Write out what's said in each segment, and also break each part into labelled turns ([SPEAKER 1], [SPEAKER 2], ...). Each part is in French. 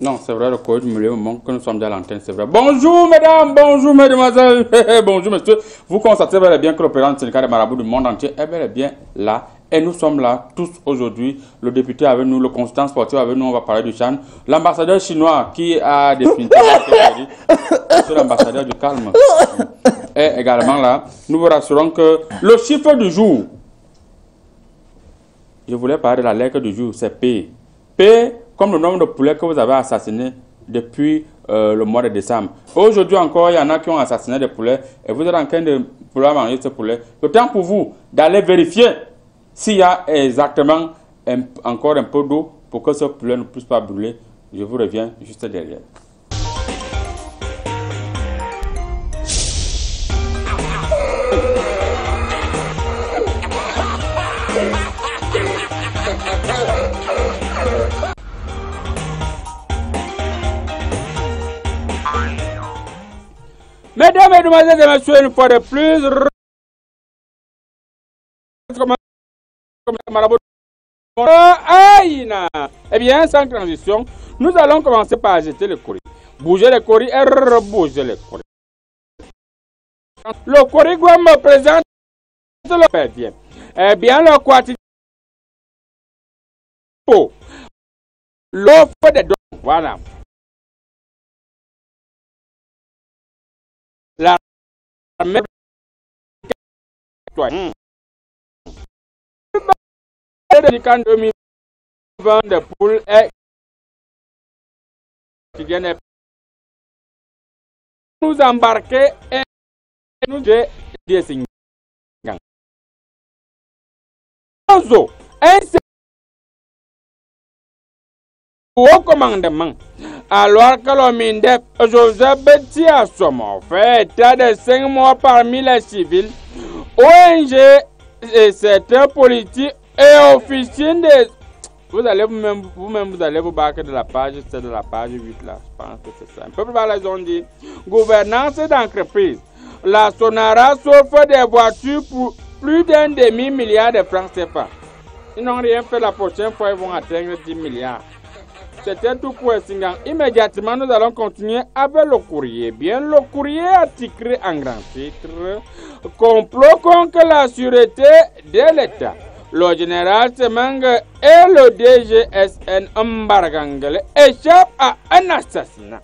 [SPEAKER 1] Non, c'est vrai, le courrier du milieu montre que nous sommes à l'antenne, c'est vrai. Bonjour mesdames, bonjour mesdemoiselles, bonjour messieurs. Vous constatez bel et bien que le président du syndicat des marabouts du monde entier est bel et bien là. Et nous sommes là tous aujourd'hui. Le député avec nous, le consultant sportif avec nous, on va parler du Chan. L'ambassadeur chinois qui a définitivement été c'est l'ambassadeur du calme. Et également là, nous vous rassurons que le chiffre du jour, je voulais parler de la lettre du jour, c'est P. P comme le nombre de poulets que vous avez assassinés depuis le mois de décembre. Aujourd'hui encore, il y en a qui ont assassiné des poulets et vous êtes en train de vouloir manger ces poulets. Le temps pour vous d'aller vérifier s'il y a exactement encore un peu d'eau pour que ce poulet ne puisse pas brûler. Je vous reviens juste derrière. Mesdames, mesdemoiselles et messieurs, une fois de plus, eh bien, sans transition, nous allons commencer par jeter le courrier. Bouger le courrier et rebouger le courrier. Le courrier me présente le père bien. Eh bien, le quotidien. L'offre des dons, voilà. La de 2020 de poule est qui vient nous embarquer et nous désigner. Au commandement, alors que le MINDEF Joseph Betty Assomo fait état de 5 mois parmi les civils, ONG et certains politiques et officiers de... Vous allez vous allez vous battre de la page, c'est de la page 8 là, je pense que c'est ça. Un peu plus bas, ils ont dit, gouvernance d'entreprise. La Sonara s'offre des voitures pour plus d'un demi-milliard de francs CFA. Ils n'ont rien fait, la prochaine fois ils vont atteindre 10 milliards. C'était tout pour Singang. Immédiatement, nous allons continuer avec le courrier. Bien, le courrier a titré en grand titre complot contre la sûreté de l'État. Le général Semang et le DGSN Mbargangele échappent à un assassinat.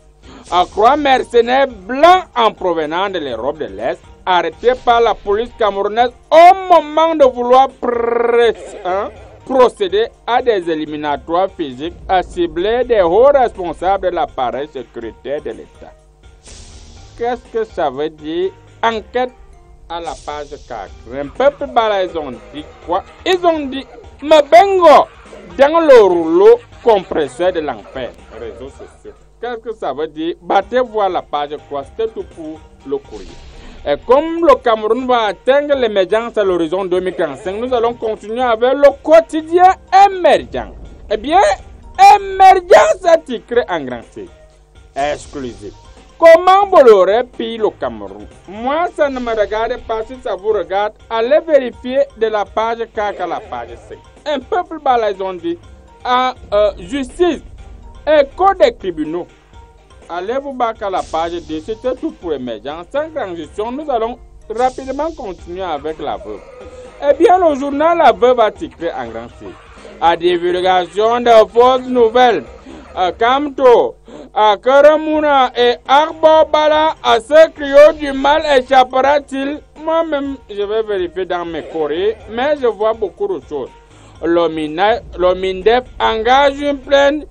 [SPEAKER 1] À croix mercenaires blancs en provenance de l'Europe de l'Est, arrêtés par la police camerounaise au moment de vouloir procéder à des éliminatoires physiques à cibler des hauts responsables de l'appareil sécuritaire de l'État. Qu'est-ce que ça veut dire? Enquête à la page 4. Un peu plus bas, ils ont dit quoi? Ils ont dit Mabengo dans le rouleau compresseur de l'enfer. Réseaux sociaux. Qu'est-ce que ça veut dire? Battez-vous à la page quoi? C'était tout pour le courrier. Et comme le Cameroun va atteindre l'émergence à l'horizon 2045, nous allons continuer avec le quotidien émergent. Eh bien, émergence a titré en grand C. Exclusif. Comment Bolloré pille le Cameroun? Moi, ça ne me regarde pas. Si ça vous regarde, allez vérifier de la page 4 à la page 5. Un peu plus bas, ils ont dit justice et code des tribunaux. Allez vous battre à la page 10, c'était tout pour émergence. Sans transition, nous allons rapidement continuer avec la veuve. Eh bien, le journal La Veuve a titré en grand C. À divulgation de fausses nouvelles, Kamto, Karamuna et Arbobala, à ce cryo du mal échappera-t-il? Moi-même, je vais vérifier dans mes courriers, mais je vois beaucoup de choses. Le MINDEF engage une plainte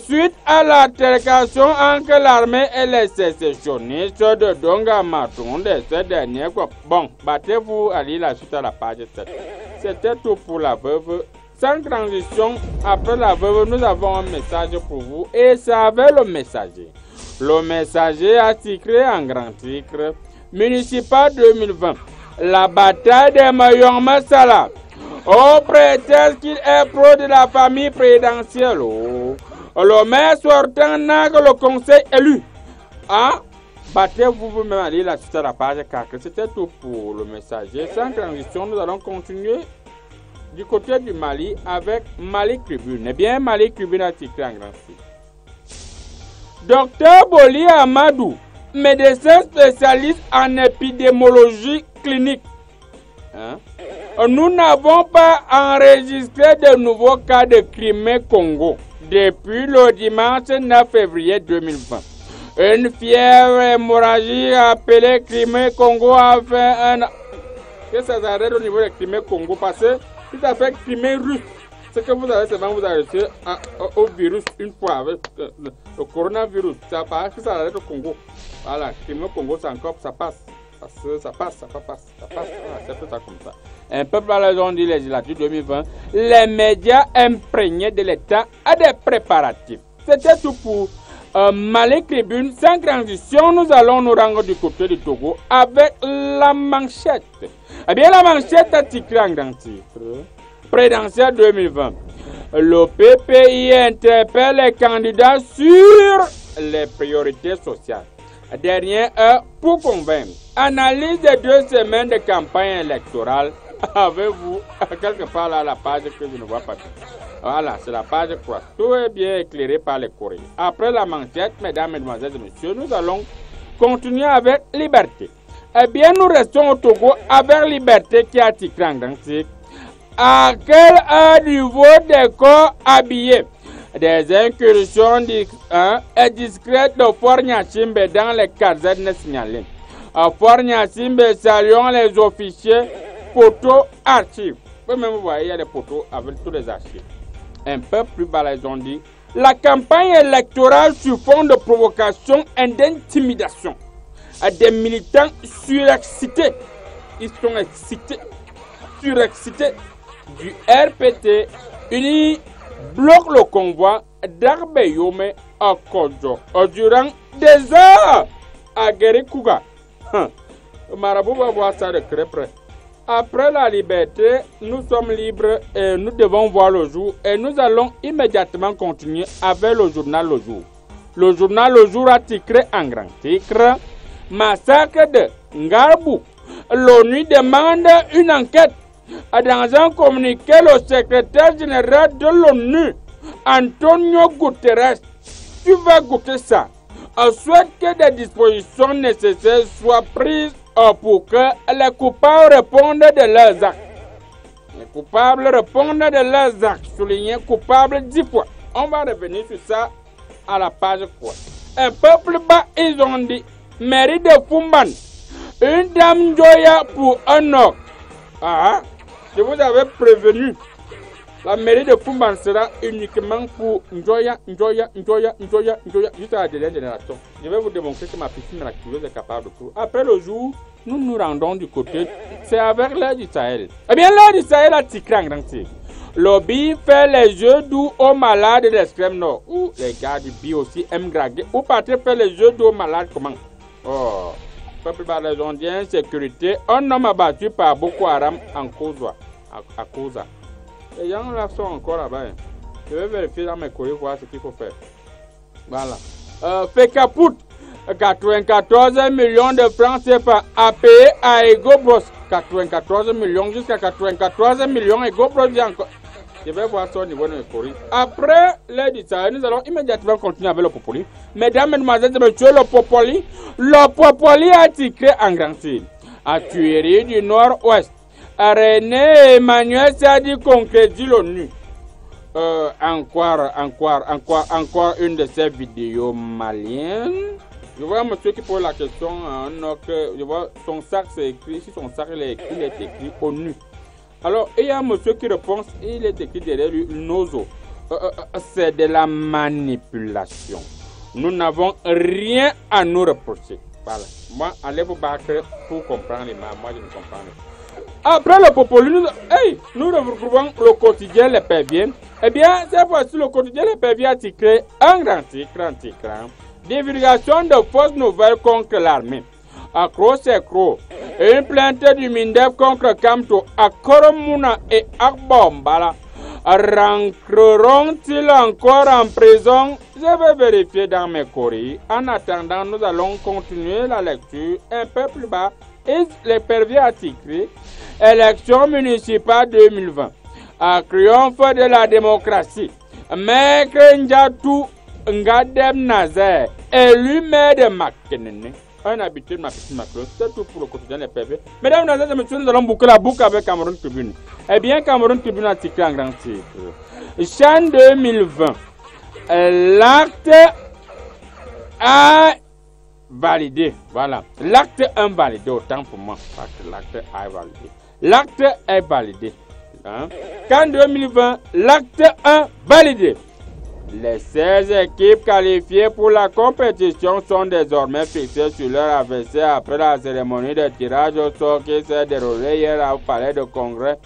[SPEAKER 1] suite à l'altercation entre l'armée et les sécessionnistes de Donga Maton de ces derniers. Bon, battez-vous à lire la suite à la page 7. C'était tout pour la veuve. Sans transition, après la veuve, nous avons un message pour vous et c'est avec le messager. Le messager a titré en grand titre Municipal 2020. La bataille de Mayong Masala. Au prétexte qu'il est pro de la famille présidentielle. Le maire sortant n'a que le conseil élu. Battez-vous vous-même à lire la suite à la page 4. C'était tout pour le messager. Sans transition, nous allons continuer du côté du Mali avec Mali Tribune. Eh bien, Mali Tribune a titré en grand titre. Dr Boli Amadou, médecin spécialiste en épidémiologie clinique. Nous n'avons pas enregistré de nouveaux cas de Crimée-Congo depuis le dimanche 9 février 2020. Une fièvre hémorragique appelée Crimée-Congo a fait un... Que ça s'arrête au niveau de Crimée-Congo parce que si ça fait Crimée-Russe, ce que vous avez seulement vous arrêtez au virus une fois avec le coronavirus. Ça paraît que ça arrête au Congo. Voilà, Crimée-Congo, c'est encore, ça passe. Ça passe. Voilà, c'est tout ça comme ça. Un peuple à la zone de législature 2020, les médias imprégnés de l'État à des préparatifs. C'était tout pour Mali Tribune. Sans transition, nous allons nous rendre du côté du Togo avec la manchette. Eh bien, la manchette a titré en grand titre. Présidentielle 2020. Le PPI interpelle les candidats sur les priorités sociales. Dernière heure pour convaincre. Analyse de 2 semaines de campagne électorale. Avez-vous quelque part là la page que je ne vois pas. Voilà, c'est la page 3. Tout est bien éclairé par les courriers. Après la manchette, mesdames, mesdemoiselles et messieurs, nous allons continuer avec Liberté. Eh bien, nous restons au Togo avec Liberté qui a titré en grand titre. À quel niveau des corps habillés? Des incursions discrètes de Fort Nyachimbe dans les casernes signalées. À Fort Nyachimbe, saluons les officiers photos archives. Vous même vous voyez, il y a des photos avec tous les archives. Un peu plus bas, ils ont dit la campagne électorale sur fond de provocation et d'intimidation. Des militants surexcités. Ils sont excités, surexcités du RPT uni bloque le convoi d'Arbeyome à Kodjo durant des heures à Guérikouga. Marabout va voir ça de très près. Après la liberté, nous sommes libres et nous devons voir le jour et nous allons immédiatement continuer avec le journal Le Jour. Le journal Le Jour a titré en grand titre Massacre de Ngarbou. L'ONU demande une enquête. Dans un communiqué, le secrétaire général de l'ONU, Antonio Guterres, tu vas goûter ça, souhaite que des dispositions nécessaires soient prises pour que les coupables répondent de leurs actes. Les coupables répondent de leurs actes. Souligné coupable 10 fois. On va revenir sur ça à la page 3. Un peuple bas, ils ont dit, mairie de Fumban, une dame Joya pour un or. Je vous avais prévenu, la mairie de Fumban sera uniquement pour Njoya, jusqu'à la dernière génération. Je vais vous démontrer que ma piscine miraculeuse est capable de tout. Après le jour, nous nous rendons du côté, c'est avec l'air du Sahel. Eh bien, l'air du Sahel a titré en grand titre. Lobby fait les yeux doux aux malades de l'extrême nord. Ou les gars du BI aussi aiment graguer. Ou Patrick fait les yeux doux aux malades comment? Oh, peuple balazondien, sécurité, un homme abattu par Boko Haram en Koza. À Koza. Les gens là sont encore là-bas. Je vais vérifier dans mes courriers, voir ce qu'il faut faire. Voilà. Fekaput, 94 millions de francs CFA à payer à Ego Bros. 94 millions jusqu'à 94 millions Ego Bros. Encore. Je vais voir ça au niveau de mes courriers. Après l'aide du Sahel, nous allons immédiatement continuer avec le Popoli. Mesdames, mesdemoiselles et messieurs, le Popoli a titré en grand titre. À Tuerie du Nord-Ouest. René Emmanuel Sadi concrétise l'ONU. Encore une de ces vidéos maliennes. Je vois un monsieur qui pose la question. Je vois son sac, c'est écrit. Si son sac il est écrit ONU. Alors, il y a un monsieur qui répond. Il est écrit derrière lui Nozo. C'est de la manipulation. Nous n'avons rien à nous reprocher. Voilà. Moi, allez vous battre pour comprendre les mains. Moi, je ne comprends pas. Après le Popoli, nous retrouvons le quotidien Les Perviers. Eh bien, cette fois-ci, le quotidien Les Perviers a titré un grand titre. Divulgation de fausses nouvelles contre l'armée. Accro, c'est Cro. Une plainte du Mindef contre Kamto à Koromuna et Akbombala. Rentreront-ils encore en prison? Je vais vérifier dans mes courriers. En attendant, nous allons continuer la lecture un peu plus bas. Et Les Perviers a titré élection municipale 2020. À triomphe de la démocratie. Maître Ndiatou Ngadem Nazaire, élu maire de Makenene. Un habitué de ma petite Macron, c'est tout pour le quotidien des PV. Mesdames, Mesdames et Messieurs, nous allons boucler la boucle avec Cameroun Tribune. Eh bien, Cameroun Tribune a titré en grand titre. Chan 2020, l'acte a validé. Voilà. L'acte 1 validé, autant pour moi. L'acte A validé. L'acte est validé. Hein? Qu'en 2020, l'acte 1 validé. Les 16 équipes qualifiées pour la compétition sont désormais fixées sur leur adversaire après la cérémonie de tirage au sort qui s'est déroulée hier au palais de congrès,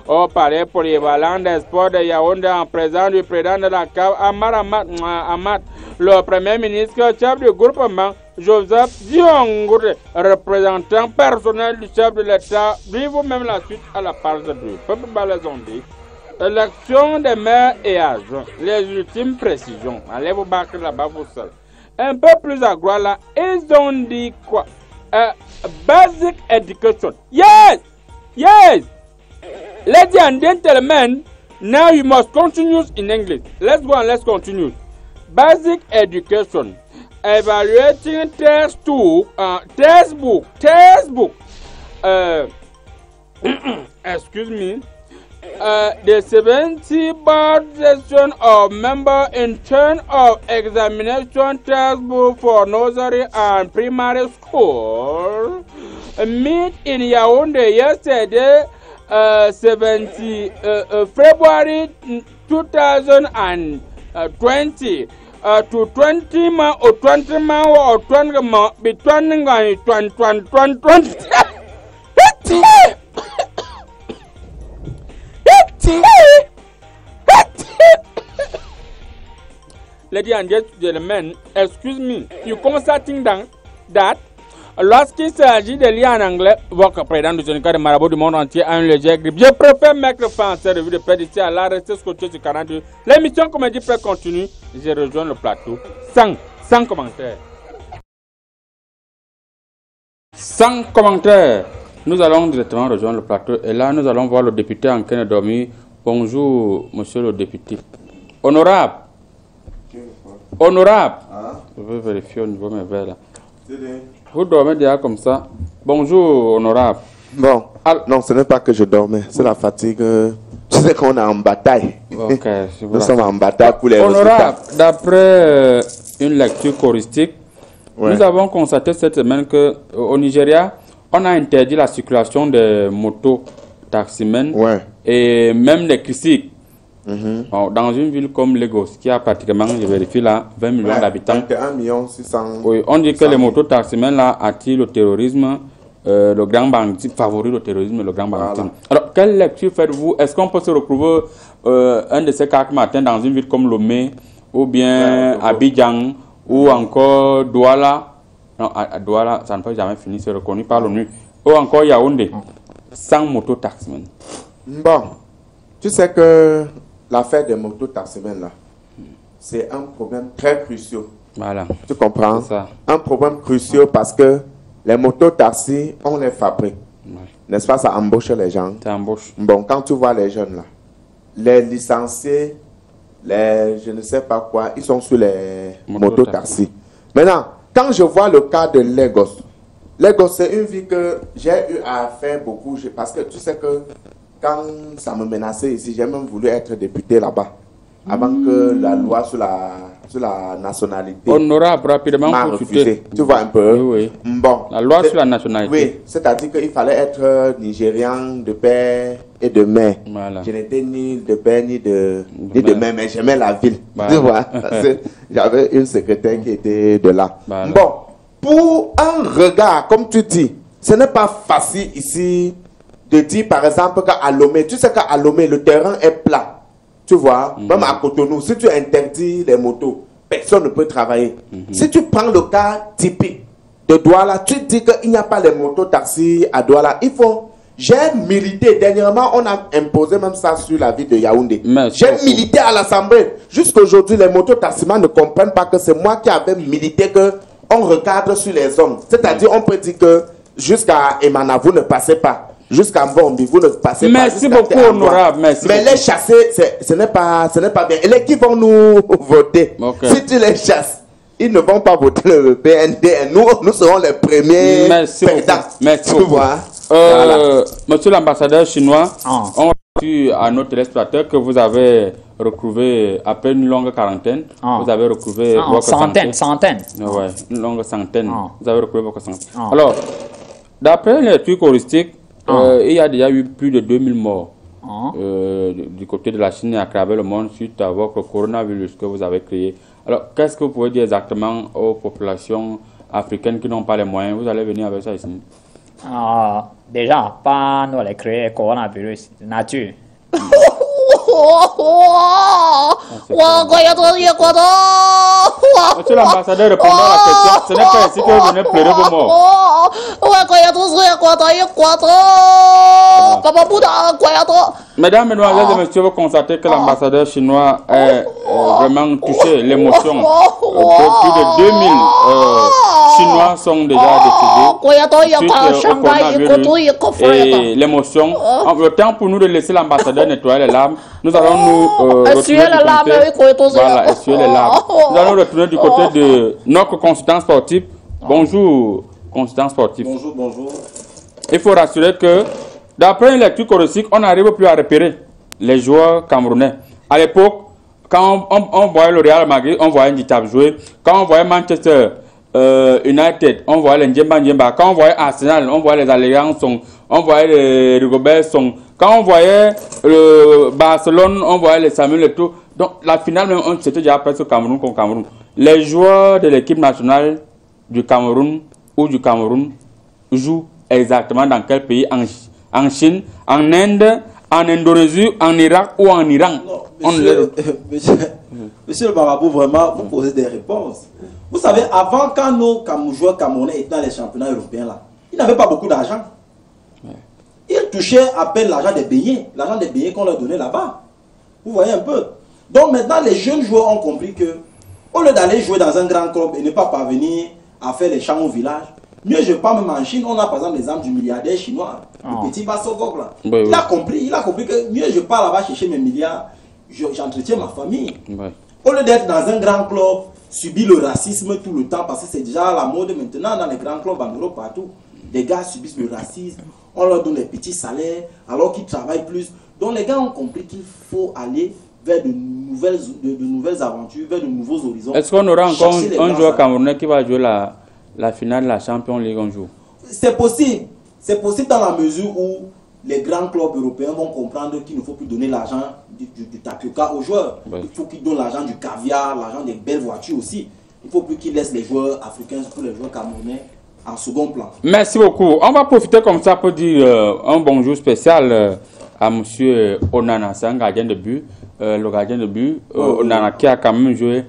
[SPEAKER 1] au palais polyvalent des sports de Yaoundé en présence du président de la CAF, Amar Amat, le premier ministre, chef du groupement, Joseph Diongouré, représentant personnel du chef de l'État. Vivez même la suite à la page 2. Peuple Balazondi. Élection des maires et agents. Les ultimes précisions. Allez vous battre là-bas vous seul. Un peu plus à droite là, ils ont dit quoi? Basic education. Yes! Yes! Ladies and gentlemen, now you must continue in English. Let's go and let's continue. Basic education. Evaluating textbook. Excuse me. The 70 board session of member in turn of examination textbook for nursery and primary school meet in Yaoundé yesterday, 70 February 2020 to 20 months or 20 months or 20 months between 2020. Ladies and gentlemen, excuse me, you constating that lorsqu'il s'agit de lire en anglais, votre président du syndicat de marabout du monde entier a une légère grippe. Je préfère mettre fin à cette revue de près d'ici à là, rester scotché sur 42. L'émission Comédie Près continue. Je rejoins le plateau sans commentaire. Sans commentaire. Nous allons directement rejoindre le plateau et là nous allons voir le député en train de dormir. Bonjour, monsieur le député. Honorable. Honorable. Je vais vérifier au niveau de mes verres là. Vous dormez déjà comme ça. Bonjour, honorable.
[SPEAKER 2] Bon, non, ce n'est pas que je dormais, c'est la fatigue. Tu sais qu'on est en bataille.
[SPEAKER 1] Ok,
[SPEAKER 2] nous sommes en bataille pour les
[SPEAKER 1] honorable,
[SPEAKER 2] résultats.
[SPEAKER 1] D'après une lecture choristique, nous avons constaté cette semaine qu'au Nigeria, on a interdit la circulation des motos taximens et même des tricycles. Dans une ville comme Lagos, qui a pratiquement, je vérifie là, 20 millions d'habitants.
[SPEAKER 2] 21 600.
[SPEAKER 1] Oui, on dit que les motos taximens là attirent le terrorisme, le grand banditisme, favorisent le terrorisme et le grand banditisme. Alors, quelle lecture faites-vous? Est-ce qu'on peut se retrouver un de ces 4 matins dans une ville comme Lomé, ou bien Abidjan, ou encore Douala? Non, à Douala, ça ne peut jamais finir, c'est reconnu par l'ONU. Ou encore Yaoundé, sans moto-taximen.
[SPEAKER 2] Bon, tu sais que l'affaire des moto-taximen là, c'est un problème très crucial.
[SPEAKER 1] Voilà.
[SPEAKER 2] Tu comprends?
[SPEAKER 1] Ça.
[SPEAKER 2] Un problème crucial parce que les moto-taxis, on les fabrique. N'est-ce pas? Ça embauche les gens.
[SPEAKER 1] Ça embauche.
[SPEAKER 2] Bon, quand tu vois les jeunes là, les licenciés, les je ne sais pas quoi, ils sont sur les moto-taxis. Maintenant, quand je vois le cas de Lagos, c'est une ville que j'ai eu à faire beaucoup, parce que tu sais que quand ça me menaçait ici, j'ai même voulu être député là-bas, avant que la loi sur la nationalité
[SPEAKER 1] honorable rapidement
[SPEAKER 2] m'a refusé. Tu vois un peu?
[SPEAKER 1] Oui.
[SPEAKER 2] Bon,
[SPEAKER 1] la loi sur la nationalité.
[SPEAKER 2] Oui, c'est-à-dire qu'il fallait être Nigérian de père et de mère.
[SPEAKER 1] Voilà.
[SPEAKER 2] Je n'étais ni de père ni de mère, mais j'aimais la ville. Voilà. Tu vois? J'avais une secrétaire qui était de là. Voilà. Bon, pour un regard, comme tu dis, ce n'est pas facile ici de dire par exemple qu'à Lomé, tu sais qu'à Lomé, le terrain est plat. Tu vois, même à Cotonou, si tu interdis les motos, personne ne peut travailler. Si tu prends le cas typique de Douala, tu dis qu'il n'y a pas les motos-taxis à Douala. J'ai milité, dernièrement, on a imposé même ça sur la ville de Yaoundé. J'ai milité à l'Assemblée. Jusqu'à aujourd'hui, les motos-taximans ne comprennent pas que c'est moi qui avais milité qu'on recadre sur les zones. C'est-à-dire, on peut dire que jusqu'à Emana, vous ne passez pas. jusqu'à Mbombi, vous ne passez pas.
[SPEAKER 1] Merci beaucoup, honorable.
[SPEAKER 2] Mais les chasser, ce n'est pas bien. Et les qui vont nous voter, si tu les chasses, ils ne vont pas voter le PND. Nous serons les premiers perdants.
[SPEAKER 1] Merci beaucoup. Voilà. Monsieur l'ambassadeur chinois, on a vu à notre téléspectateur que vous avez retrouvé, après une longue quarantaine, vous avez retrouvé votre
[SPEAKER 3] centaine.
[SPEAKER 1] Ouais, une longue centaine. Vous avez retrouvé votre santé. Alors, d'après les trucs horistiques, il y a déjà eu plus de 2000 morts du côté de la Chine et à travers le monde suite à votre coronavirus que vous avez créé. Alors, qu'est-ce que vous pouvez dire exactement aux populations africaines qui n'ont pas les moyens? Vous allez venir avec ça ici?
[SPEAKER 3] Déjà, pas nous allons créer le coronavirus, nature.
[SPEAKER 1] Monsieur l'ambassadeur, répondant à la question, ce n'est pas ici que vous venez pleurer vos morts. Mesdames, Mesdemoiselles et Messieurs, vous constatez que l'ambassadeur chinois est vraiment touché, l'émotion. Plus de 2000 Chinois sont déjà décédés. Et l'émotion, le temps pour nous de laisser l'ambassadeur nettoyer les larmes, nous allons nous retourner Nous allons retourner du côté de notre consultant sportif. Bonjour, consultant sportif.
[SPEAKER 4] Bonjour, bonjour.
[SPEAKER 1] Il faut rassurer que, d'après une lecture choristique, on n'arrive plus à repérer les joueurs camerounais. À l'époque, quand on voyait le Real Madrid, on voyait Nditap jouer. Quand on voyait Manchester United, on voyait les Ndjemba. Quand on voyait Arsenal, on voyait les Alliances, on voyait les Rigobert. Quand on voyait le Barcelone, on voyait les Samuel et tout. Donc la finale, même, c'était déjà presque Cameroun contre Cameroun. Les joueurs de l'équipe nationale du Cameroun ou du Cameroun jouent exactement dans quel pays? En Chine, en Inde, en Indonésie, en Irak ou en Iran?
[SPEAKER 4] Non, monsieur le marabout, vraiment, vous posez des réponses. Vous savez, avant, quand nos joueurs camerounais étaient dans les championnats européens, là, ils n'avaient pas beaucoup d'argent. Ils touchaient à peine l'argent des beignets, qu'on leur donnait là-bas. Vous voyez un peu. Donc maintenant, les jeunes joueurs ont compris que, au lieu d'aller jouer dans un grand club et ne pas parvenir à faire les champs au village, mieux je parle même en Chine, on a par exemple l'exemple du milliardaire chinois, le petit Bassogok là. Il a compris que mieux je pars là-bas chercher mes milliards, j'entretiens ma famille. Au lieu d'être dans un grand club, subir le racisme tout le temps, parce que c'est déjà la mode maintenant dans les grands clubs en Europe partout. Les gars subissent le racisme, on leur donne des petits salaires alors qu'ils travaillent plus. Donc les gars ont compris qu'il faut aller vers de nouvelles aventures, vers de nouveaux horizons.
[SPEAKER 1] Est-ce qu'on aura encore un joueur camerounais qui va jouer la finale de la Champions League un jour?
[SPEAKER 4] C'est possible. C'est possible dans la mesure où les grands clubs européens vont comprendre qu'il ne faut plus donner l'argent du tapioca aux joueurs. Il faut qu'ils donnent l'argent du caviar, l'argent des belles voitures aussi. Il ne faut plus qu'ils laissent les joueurs africains, surtout les joueurs camerounais, en second plan.
[SPEAKER 1] Merci beaucoup. On va profiter comme ça pour dire un bonjour spécial à M. Onana, c'est un gardien de but. Le gardien de but, Onana, qui a quand même joué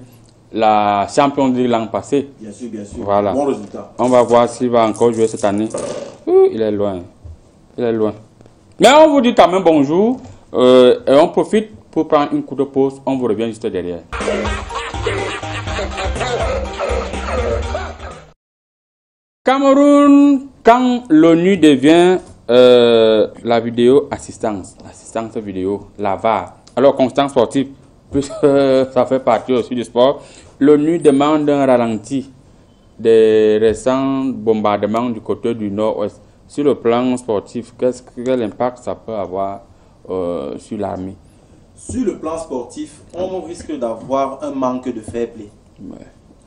[SPEAKER 1] la Champions League l'an passé.
[SPEAKER 4] Bien sûr, bien sûr.
[SPEAKER 1] Voilà.
[SPEAKER 4] Bon résultat.
[SPEAKER 1] On va voir s'il va encore jouer cette année. Il est loin. Il est loin. Mais on vous dit quand même bonjour. Et on profite pour prendre une courte pause. On vous revient juste derrière. Cameroun, quand l'ONU devient la vidéo assistance vidéo, la VAR. Alors, constant sportif, puisque ça fait partie aussi du sport, l'ONU demande un ralenti des récents bombardements du côté du nord-ouest. Sur le plan sportif, quel impact ça peut avoir sur l'armée?
[SPEAKER 4] Sur le plan sportif, on risque d'avoir un manque de fair play.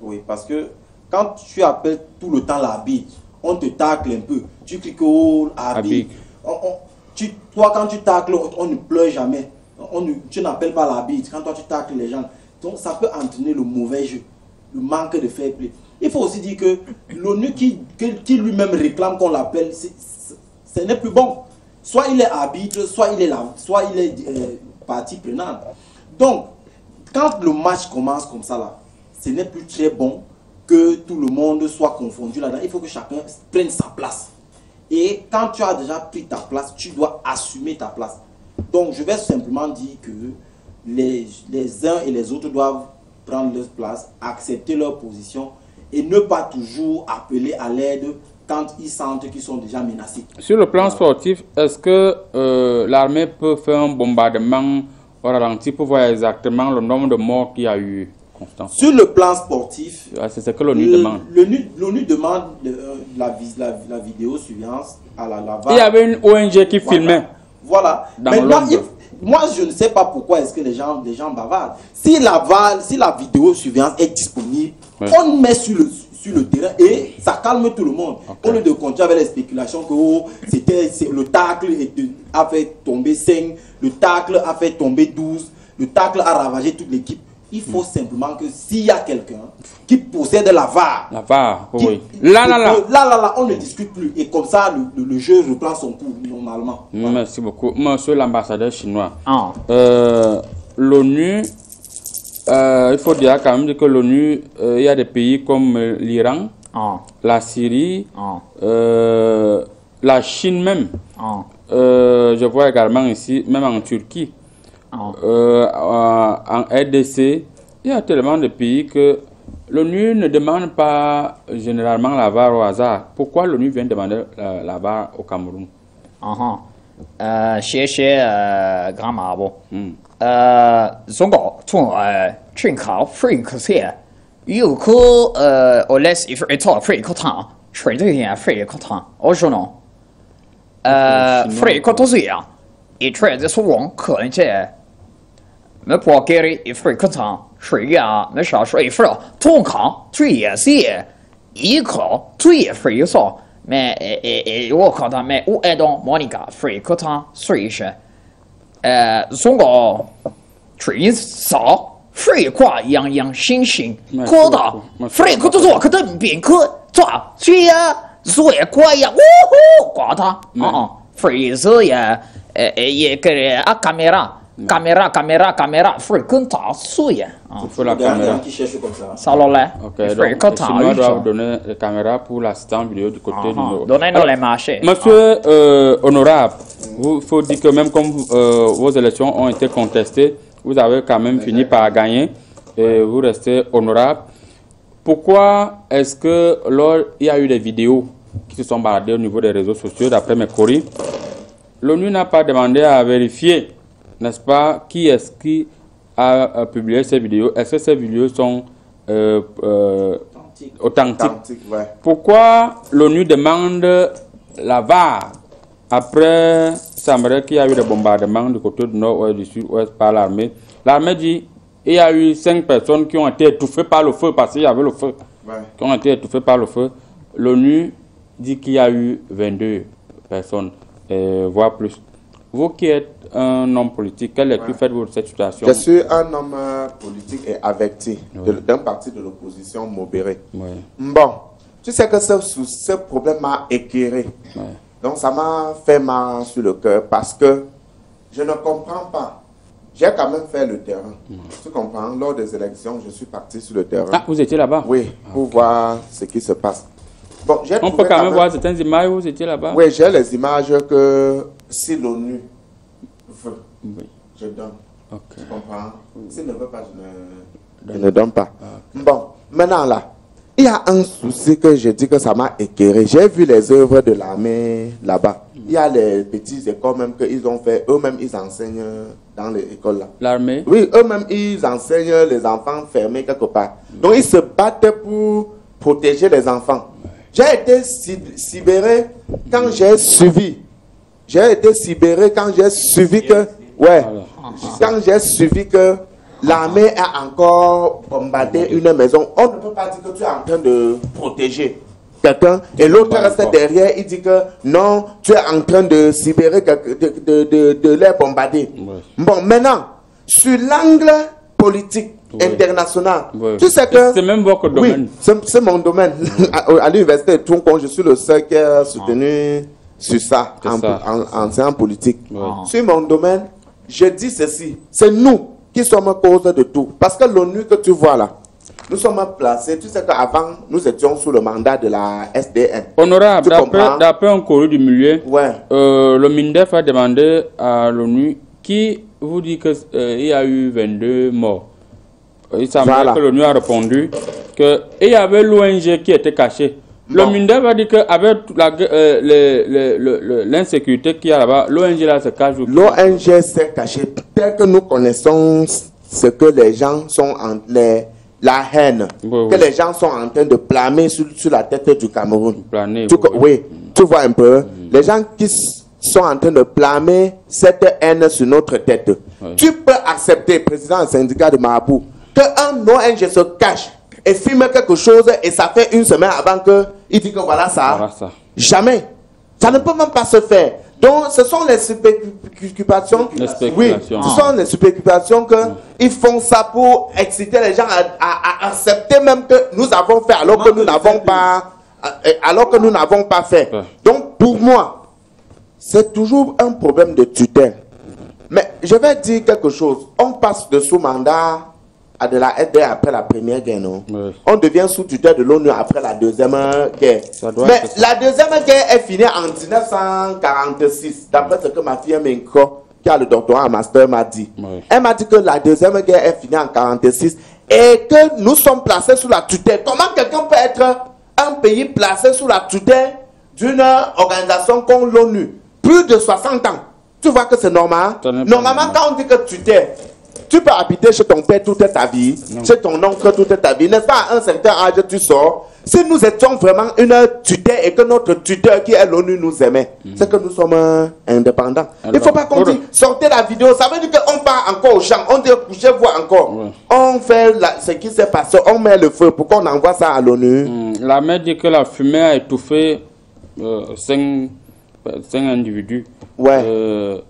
[SPEAKER 4] Oui, parce que quand tu appelles tout le temps l'arbitre, on te tacle un peu. Tu cliques au arbitre. Toi, quand tu tacles, on ne pleure jamais. Tu n'appelles pas l'arbitre. Quand toi, tu tacles les gens. Donc, ça peut entraîner le mauvais jeu, le manque de fair play. Il faut aussi dire que l'ONU qui lui-même réclame qu'on l'appelle, ce n'est plus bon. Soit il est arbitre, soit il est partie prenante. Donc, quand le match commence comme ça, là, ce n'est plus très bon que tout le monde soit confondu là-dedans. Il faut que chacun prenne sa place. Et quand tu as déjà pris ta place, tu dois assumer ta place. Donc, je vais simplement dire que les uns et les autres doivent prendre leur place, accepter leur position et ne pas toujours appeler à l'aide quand ils sentent qu'ils sont déjà menacés.
[SPEAKER 1] Sur le plan sportif, est-ce que l'armée peut faire un bombardement au ralenti pour voir exactement le nombre de morts qu'il y a eu, Constant?
[SPEAKER 4] Sur le plan sportif,
[SPEAKER 1] c'est ce que l'ONU demande.
[SPEAKER 4] L'ONU demande la vidéosurveillance à la VAR.
[SPEAKER 1] Il y avait une ONG qui filmait.
[SPEAKER 4] Voilà. Maintenant, moi, je ne sais pas pourquoi est-ce que les gens bavardent. Si la vidéosurveillance est disponible, on met sur le terrain et ça calme tout le monde. Au lieu de continuer avec les spéculations que le tacle a fait tomber 5, le tacle a fait tomber 12, le tacle a ravagé toute l'équipe. Il faut simplement que s'il y a quelqu'un qui possède la VAR,
[SPEAKER 1] oui.
[SPEAKER 4] Là, on ne discute plus. Et comme ça, le jeu reprend son cours normalement. Voilà.
[SPEAKER 1] Merci beaucoup. Monsieur l'ambassadeur chinois, l'ONU, il faut dire quand même que l'ONU, il y a des pays comme l'Iran, la Syrie, la Chine même. Je vois également ici, même en Turquie. En RDC, il y a tellement de pays que l'ONU ne demande pas généralement la VAR au hasard. Pourquoi l'ONU vient demander la VAR au Cameroun?
[SPEAKER 3] Grand Marabout. 中国从全靠非科学，有可我来是一套非科堂，吹的也非科堂，我说呢，非科多水啊，一吹在说网可能这。 没包给的一份课堂，水呀，没少水份儿，同康最也是一考最也费少，我看他们我爱当模拟个费课堂水是，中国最少费挂样新型，可到费课做可等边课抓水呀，水挂呀，挂他费是也给啊caméra, faut que tu sois.
[SPEAKER 1] Il faut la caméra.
[SPEAKER 4] Ça
[SPEAKER 1] ok, donc les Chinois doivent donner les caméras pour l'assistant vidéo du côté du nord.
[SPEAKER 3] Donnez-nous les marchés.
[SPEAKER 1] Monsieur honorable, il faut dire que même comme vos élections ont été contestées, vous avez quand même fini par gagner et vous restez honorable. Pourquoi est-ce que lors il y a eu des vidéos qui se sont baladées au niveau des réseaux sociaux, d'après mes courriers, l'ONU n'a pas demandé à vérifier, n'est-ce pas, qui est-ce qui a publié ces vidéos? Est-ce que ces vidéos sont authentiques?
[SPEAKER 2] Ouais.
[SPEAKER 1] Pourquoi l'ONU demande la VAR après, il semblerait qu'il y a eu des bombardements du côté du nord ou du sud-ouest par l'armée? L'armée dit qu'il y a eu 5 personnes qui ont été étouffées par le feu parce qu'il y avait le feu, qui ont été étouffées par le feu. L'ONU dit qu'il y a eu 22 personnes, voire plus. Vous qui êtes un homme politique, quelle lecture faites-vous de cette situation?
[SPEAKER 2] Je suis un homme politique et averti d'un parti de l'opposition modéré. Bon, tu sais que ce problème m'a éclairé. Donc ça m'a fait mal sur le cœur parce que je ne comprends pas. J'ai quand même fait le terrain. Tu comprends? Lors des élections, je suis parti sur le terrain.
[SPEAKER 1] Ah, vous étiez là-bas?
[SPEAKER 2] Oui, pour voir ce qui se passe. Bon,
[SPEAKER 1] on peut quand même voir certaines images où vous étiez là-bas?
[SPEAKER 2] Oui, j'ai les images que si l'ONU veut, je donne. Tu comprends? S'il ne veut pas, je ne donne pas. Bon, maintenant là, il y a un souci que je dis que ça m'a éclairé. J'ai vu les œuvres de l'armée là-bas. Il y a les petites écoles même qu'ils ont fait. Eux-mêmes, ils enseignent dans les écoles là.
[SPEAKER 1] L'armée?
[SPEAKER 2] Oui, eux-mêmes, ils enseignent les enfants fermés quelque part. Donc, ils se battent pour protéger les enfants. J'ai été sidéré quand j'ai suivi. J'ai été sidéré quand j'ai suivi que... Ouais. Quand j'ai suivi que l'armée a encore bombardé une maison. On ne peut pas dire que tu es en train de protéger quelqu'un et l'autre reste derrière, il dit que non, tu es en train de sidérer, de les bombarder. Bon, maintenant, sur l'angle politique international, tu sais que...
[SPEAKER 1] C'est même votre domaine.
[SPEAKER 2] Oui, c'est mon domaine. À l'université de Tonkon, je suis le seul qui a soutenu sur ça, en politique. Sur mon domaine, je dis ceci, c'est nous qui sommes cause de tout. Parce que l'ONU que tu vois là, nous sommes placés, tu sais qu'avant, nous étions sous le mandat de la SDN.
[SPEAKER 1] Honorable, d'après un courrier du milieu, le MINDEF a demandé à l'ONU qui vous dit qu'il y a eu 22 morts. Il semble que l'ONU a répondu qu'il y avait l'ONG qui était cachée. Le MINDEF va dire qu'avec l'insécurité qu'il y a là-bas, l'ONG là se cache.
[SPEAKER 2] L'ONG s'est cachée. Tel que nous connaissons ce que les gens sont la haine que les gens sont en train de planer sur la tête du Cameroun. Oui, tu vois un peu. Les gens qui sont en train de planer cette haine sur notre tête. Tu peux accepter, président du syndicat de Marabout, qu'un ONG se cache et filme quelque chose et ça fait une semaine avant qu'il dit que voilà ça. Jamais. Ça ne peut même pas se faire. Donc, ce sont les spéculations. Oui, ce sont les spéculations qu'ils font ça pour exciter les gens à accepter même que nous avons fait alors que nous n'avons pas fait. Donc, pour moi, c'est toujours un problème de tutelle. Mais je vais dire quelque chose. On passe de sous-mandat à de la aide après la première guerre, non? Oui. On devient sous tutelle de l'ONU après la deuxième guerre. Mais la deuxième guerre est finie en 1946, d'après ce que ma fille Minko, qui a le doctorat en master, m'a dit. Oui. Elle m'a dit que la deuxième guerre est finie en 1946 et que nous sommes placés sous la tutelle. Comment quelqu'un peut être un pays placé sous la tutelle d'une organisation comme l'ONU? Plus de 60 ans. Tu vois que c'est normal? Normalement, quand on dit que tutelle, tu peux habiter chez ton père toute ta vie, chez ton oncle toute ta vie. N'est-ce pas, à un certain âge, tu sors. Si nous étions vraiment une tutelle et que notre tuteur qui est l'ONU nous aimait, c'est que nous sommes indépendants. Alors, il ne faut pas qu'on dise, sortez la vidéo. Ça veut dire qu'on part encore au champ. On dit, couchez-vous encore. Ouais. On fait ce qui s'est passé. On met le feu. Pourquoi on envoie ça à l'ONU?
[SPEAKER 1] La mère dit que la fumée a étouffé 5 individus.
[SPEAKER 2] Ouais.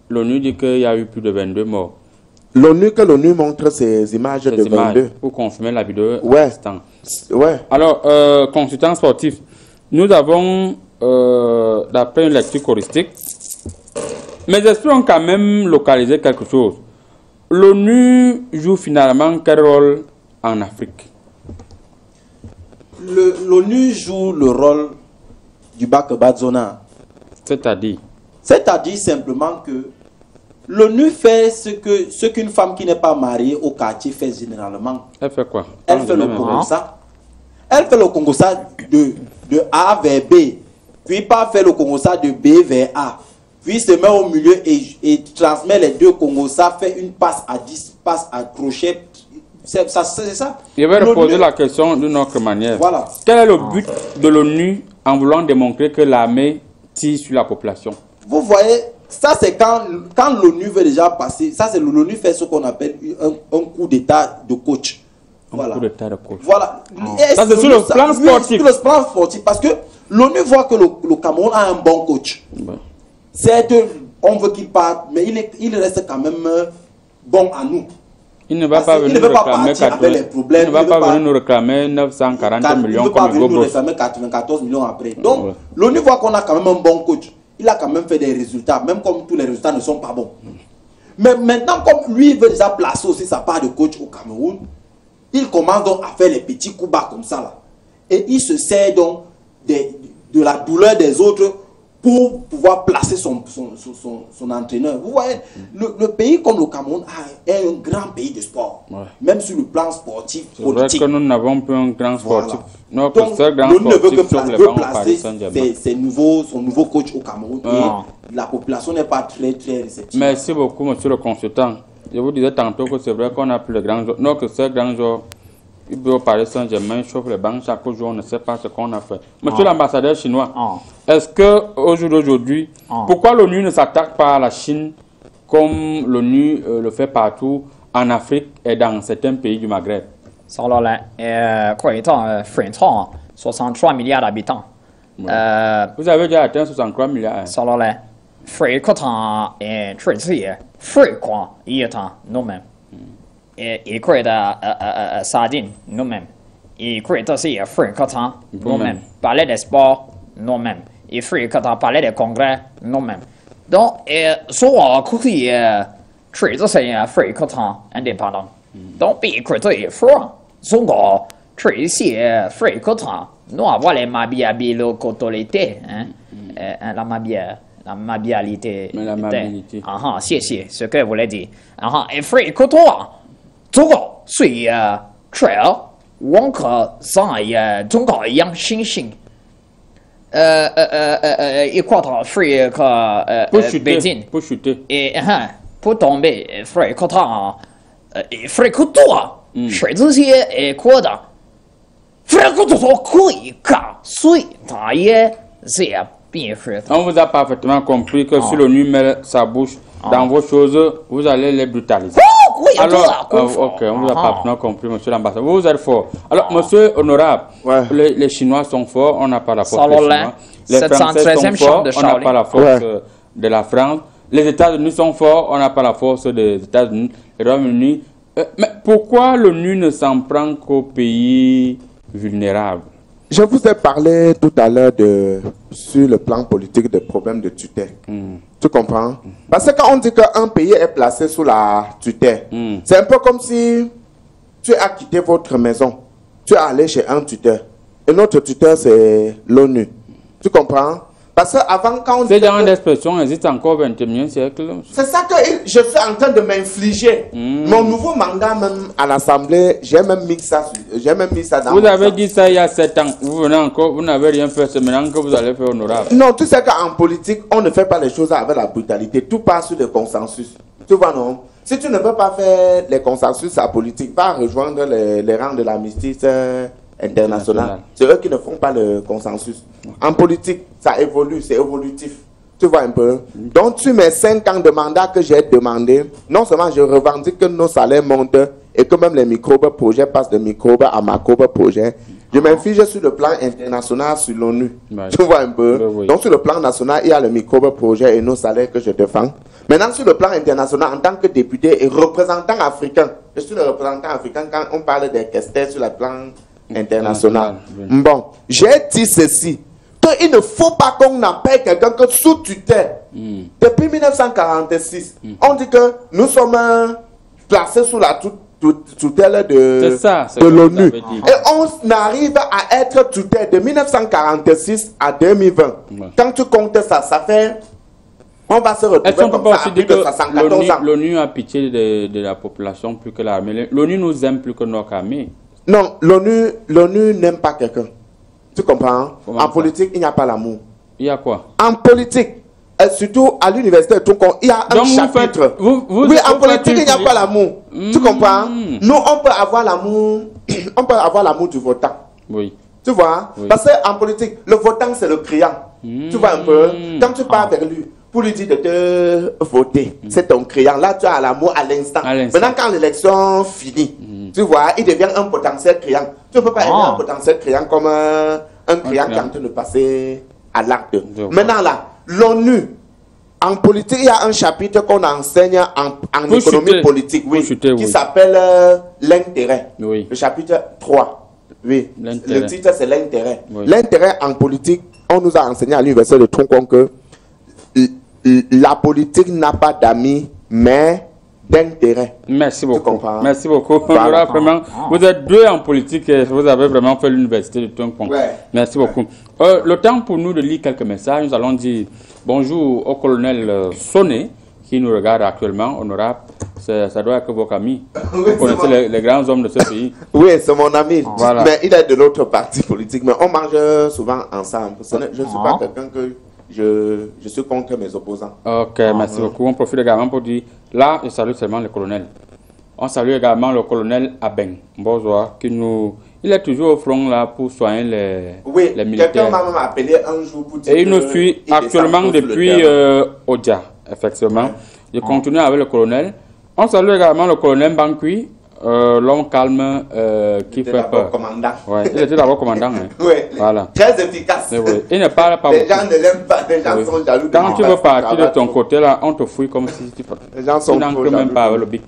[SPEAKER 1] L'ONU dit qu'il y a eu plus de 22 morts.
[SPEAKER 2] L'ONU montre ces images de 22.
[SPEAKER 1] Pour confirmer la vidéo.
[SPEAKER 2] Ouais. Ouais.
[SPEAKER 1] Alors, consultant sportif, nous avons, d'après une lecture choristique, mes esprits ont quand même localisé quelque chose. L'ONU joue finalement quel rôle en Afrique?
[SPEAKER 4] L'ONU joue le rôle du Bakabadzona.
[SPEAKER 1] C'est-à-dire?
[SPEAKER 4] C'est-à-dire simplement que l'ONU fait ce qu'une femme qui n'est pas mariée au quartier fait généralement.
[SPEAKER 1] Elle fait quoi?
[SPEAKER 4] Elle fait le Congo-ça. Elle fait le Congo-ça de A vers B. Puis pas faire le Congo-ça de B vers A. Puis se met au milieu et transmet les deux Congo-ça, fait une passe à 10, passe à crochet. C'est ça.
[SPEAKER 1] Je vais reposer la question d'une autre manière.
[SPEAKER 4] Voilà.
[SPEAKER 1] Quel est le but de l'ONU en voulant démontrer que l'armée tire sur la population?
[SPEAKER 4] Vous voyez, ça c'est quand l'ONU veut déjà passer, ça c'est l'ONU fait ce qu'on appelle un coup d'état de coach.
[SPEAKER 1] Voilà. Un coup d'état de coach.
[SPEAKER 4] Voilà.
[SPEAKER 1] Ça c'est sur le plan sportif.
[SPEAKER 4] Sur le plan sportif, parce que l'ONU voit que le Cameroun a un bon coach. Certes, on veut qu'il parte, mais il reste quand même bon à nous.
[SPEAKER 1] Il ne va pas venir nous réclamer 940 millions. Il ne va pas venir nous réclamer
[SPEAKER 4] 94 millions après. Donc, l'ONU voit qu'on a quand même un bon coach. Il a quand même fait des résultats, même comme tous les résultats ne sont pas bons. Mais maintenant, comme lui veut déjà placer aussi sa part de coach au Cameroun, il commence donc à faire les petits coups bas comme ça là. Et il se sert donc de la douleur des autres pour pouvoir placer son entraîneur. Vous voyez, le pays comme le Cameroun est un grand pays de sport. Ouais. Même sur le plan sportif, politique.
[SPEAKER 1] C'est vrai que nous n'avons plus un grand sportif.
[SPEAKER 4] Voilà. Donc, l'ONU ne veut que placer son nouveau coach au Cameroun. Et la population n'est pas très réceptive.
[SPEAKER 1] Merci beaucoup, monsieur le consultant. Je vous disais tantôt que c'est vrai qu'on a plus de grands joueurs. Notre seul grand joueur, il peut parler Saint-Germain, chauffe les bancs chaque jour, on ne sait pas ce qu'on a fait. Monsieur l'ambassadeur chinois, est-ce qu'au jour d'aujourd'hui, pourquoi l'ONU ne s'attaque pas à la Chine comme l'ONU le fait partout en Afrique et dans certains pays du Maghreb?
[SPEAKER 3] Sur étant 63 milliards d'habitants.
[SPEAKER 1] Vous avez déjà atteint 63 milliards.
[SPEAKER 3] Sur le Fréquentant et Fréquent, il est nous-mêmes. Il crée des sardines, nous-mêmes. Il crée aussi Fréquentant, nous-mêmes. Parler des sports, nous-mêmes. Il Fréquentant, parler des congrès, nous-mêmes. Donc, soit il crée aussi Fréquentant indépendant. Donc, il crée franc. Soit crée ici Fréquentant. Nous avons les mabiabilité, la mabialité.
[SPEAKER 1] Mais la mabialité.
[SPEAKER 3] C'est ce que vous voulez dire. Et Fréquentant. 这个是我可在中国一样星星，一块到飞个北京，
[SPEAKER 1] 不chuter，
[SPEAKER 3] 不东北飞个他，飞个多，谁这些过的，飞个多可以搞，所以他也是bien fait.
[SPEAKER 1] On vous a parfaitement compris que si l'ONU met sa bouche dans vos choses, vous allez les brutaliser. Alors, ok, on vous a parfaitement compris, monsieur l'ambassadeur. Vous êtes fort. Alors, monsieur honorable, les Chinois sont forts, on n'a pas la force des Chinois. Les Français sont forts, on n'a pas la force de la France. Les États-Unis sont forts, on n'a pas la force des États-Unis. Les Royaumes-Unis. Mais pourquoi l'ONU ne s'en prend qu'aux pays vulnérables?
[SPEAKER 2] Je vous ai parlé tout à l'heure sur le plan politique des problèmes de tutelle. Tu comprends? Parce que quand on dit qu'un pays est placé sous la tutelle, c'est un peu comme si tu as quitté votre maison, tu es allé chez un tuteur. Et notre tuteur, c'est l'ONU. Tu comprends? Parce qu'avant, quand on dit...
[SPEAKER 1] Ces genres d'expressions existent encore au XXIe siècle.
[SPEAKER 2] C'est ça que je suis en train de m'infliger. Mon nouveau mandat, même à l'Assemblée, j'ai même mis ça dans
[SPEAKER 1] Vous avez dit ça il y a 7 ans. Vous venez encore, vous n'avez rien fait. C'est maintenant que vous allez faire honorable.
[SPEAKER 2] Non, tu sais qu'en politique, on ne fait pas les choses avec la brutalité. Tout passe sur le consensus. Tu vois, non? Si tu ne peux pas faire les consensus à politique, va rejoindre les rangs de l'amnistie internationale. C'est eux qui ne font pas le consensus. En politique, ça évolue, c'est évolutif. Tu vois un peu. Donc, tu mets 5 ans de mandat que j'ai demandé. Non seulement je revendique que nos salaires montent et que même les microbes-projets passent de microbes à macrobes-projets. Je m'inflige sur le plan international, sur l'ONU. Tu vois un peu. Donc, sur le plan national, il y a le microbe-projet et nos salaires que je défends. Maintenant, sur le plan international, en tant que député et représentant africain, je suis le représentant africain quand on parle des questions sur le plan international. Bon, j'ai dit ceci, qu'il ne faut pas qu'on appelle quelqu'un que sous tutelle. Depuis 1946, on dit que nous sommes placés sous la tutelle de l'ONU. Et on arrive à être tutelle de 1946 à 2020. Quand tu comptes ça, ça fait... On va se retrouver comme ça à plus de 74 ans.
[SPEAKER 1] L'ONU a pitié de la population plus que l'armée. L'ONU nous aime plus que notre armée.
[SPEAKER 2] Non, l'ONU n'aime pas quelqu'un. Tu comprends? En politique, il n'y a pas l'amour.
[SPEAKER 1] Il y a quoi?
[SPEAKER 2] En politique, surtout à l'université de Tonkon, il y a un chapitre. Oui, en politique, il n'y a pas l'amour. Tu comprends? Nous, on peut avoir l'amour. On peut avoir l'amour du votant.
[SPEAKER 1] Oui.
[SPEAKER 2] Tu vois? Parce qu'en politique, le votant, c'est le client. Tu vois un peu? Quand tu pars vers lui, pour lui dire de te voter, c'est ton client. Là, tu as l'amour à l'instant. Maintenant, quand l'élection finit, tu vois, il devient un potentiel client. Tu ne peux pas aimer un potentiel client comme un client qui est en train de passer à l'acte. Maintenant, là, l'ONU, en politique, il y a un chapitre qu'on enseigne en économie politique, qui s'appelle l'intérêt. Le chapitre 3. Oui, le titre, c'est l'intérêt. L'intérêt en politique, on nous a enseigné à l'université de Tonkon que la politique n'a pas d'amis, mais d'intérêt.
[SPEAKER 1] Merci beaucoup. Merci beaucoup. Voilà. Vraiment, vous êtes deux en politique et vous avez vraiment fait l'université de Tonkon. Merci beaucoup. Le temps pour nous de lire quelques messages. Nous allons dire bonjour au colonel Sonné qui nous regarde actuellement, honorable. Ça doit être votre ami. Vous connaissez les grands hommes de ce pays.
[SPEAKER 2] Oui, c'est mon ami. Voilà. Mais il est de l'autre parti politique. Mais on mange souvent ensemble. Je ne suis pas quelqu'un que... Je suis contre mes opposants.
[SPEAKER 1] Ok, merci beaucoup. On profite également pour dire, là, je salue seulement le colonel. On salue également le colonel Abeng Bozoa, qui nous... Il est toujours au front là pour soigner les militaires.
[SPEAKER 2] Quelqu'un m'a même appelé un jour pour dire...
[SPEAKER 1] Et il nous suit actuellement depuis Odia, effectivement. Je continue avec le colonel. On salue également le colonel Bankui. L'homme calme qui fait peur. Il était d'abord commandant. Voilà.
[SPEAKER 2] Très efficace.
[SPEAKER 1] Il ne parle pas beaucoup.
[SPEAKER 2] Les gens ne l'aiment pas, les gens sont jaloux.
[SPEAKER 1] Quand tu veux partir de ton côté là, on te fouille comme si tu
[SPEAKER 2] les gens sont
[SPEAKER 1] n'entres même pas avec le bic.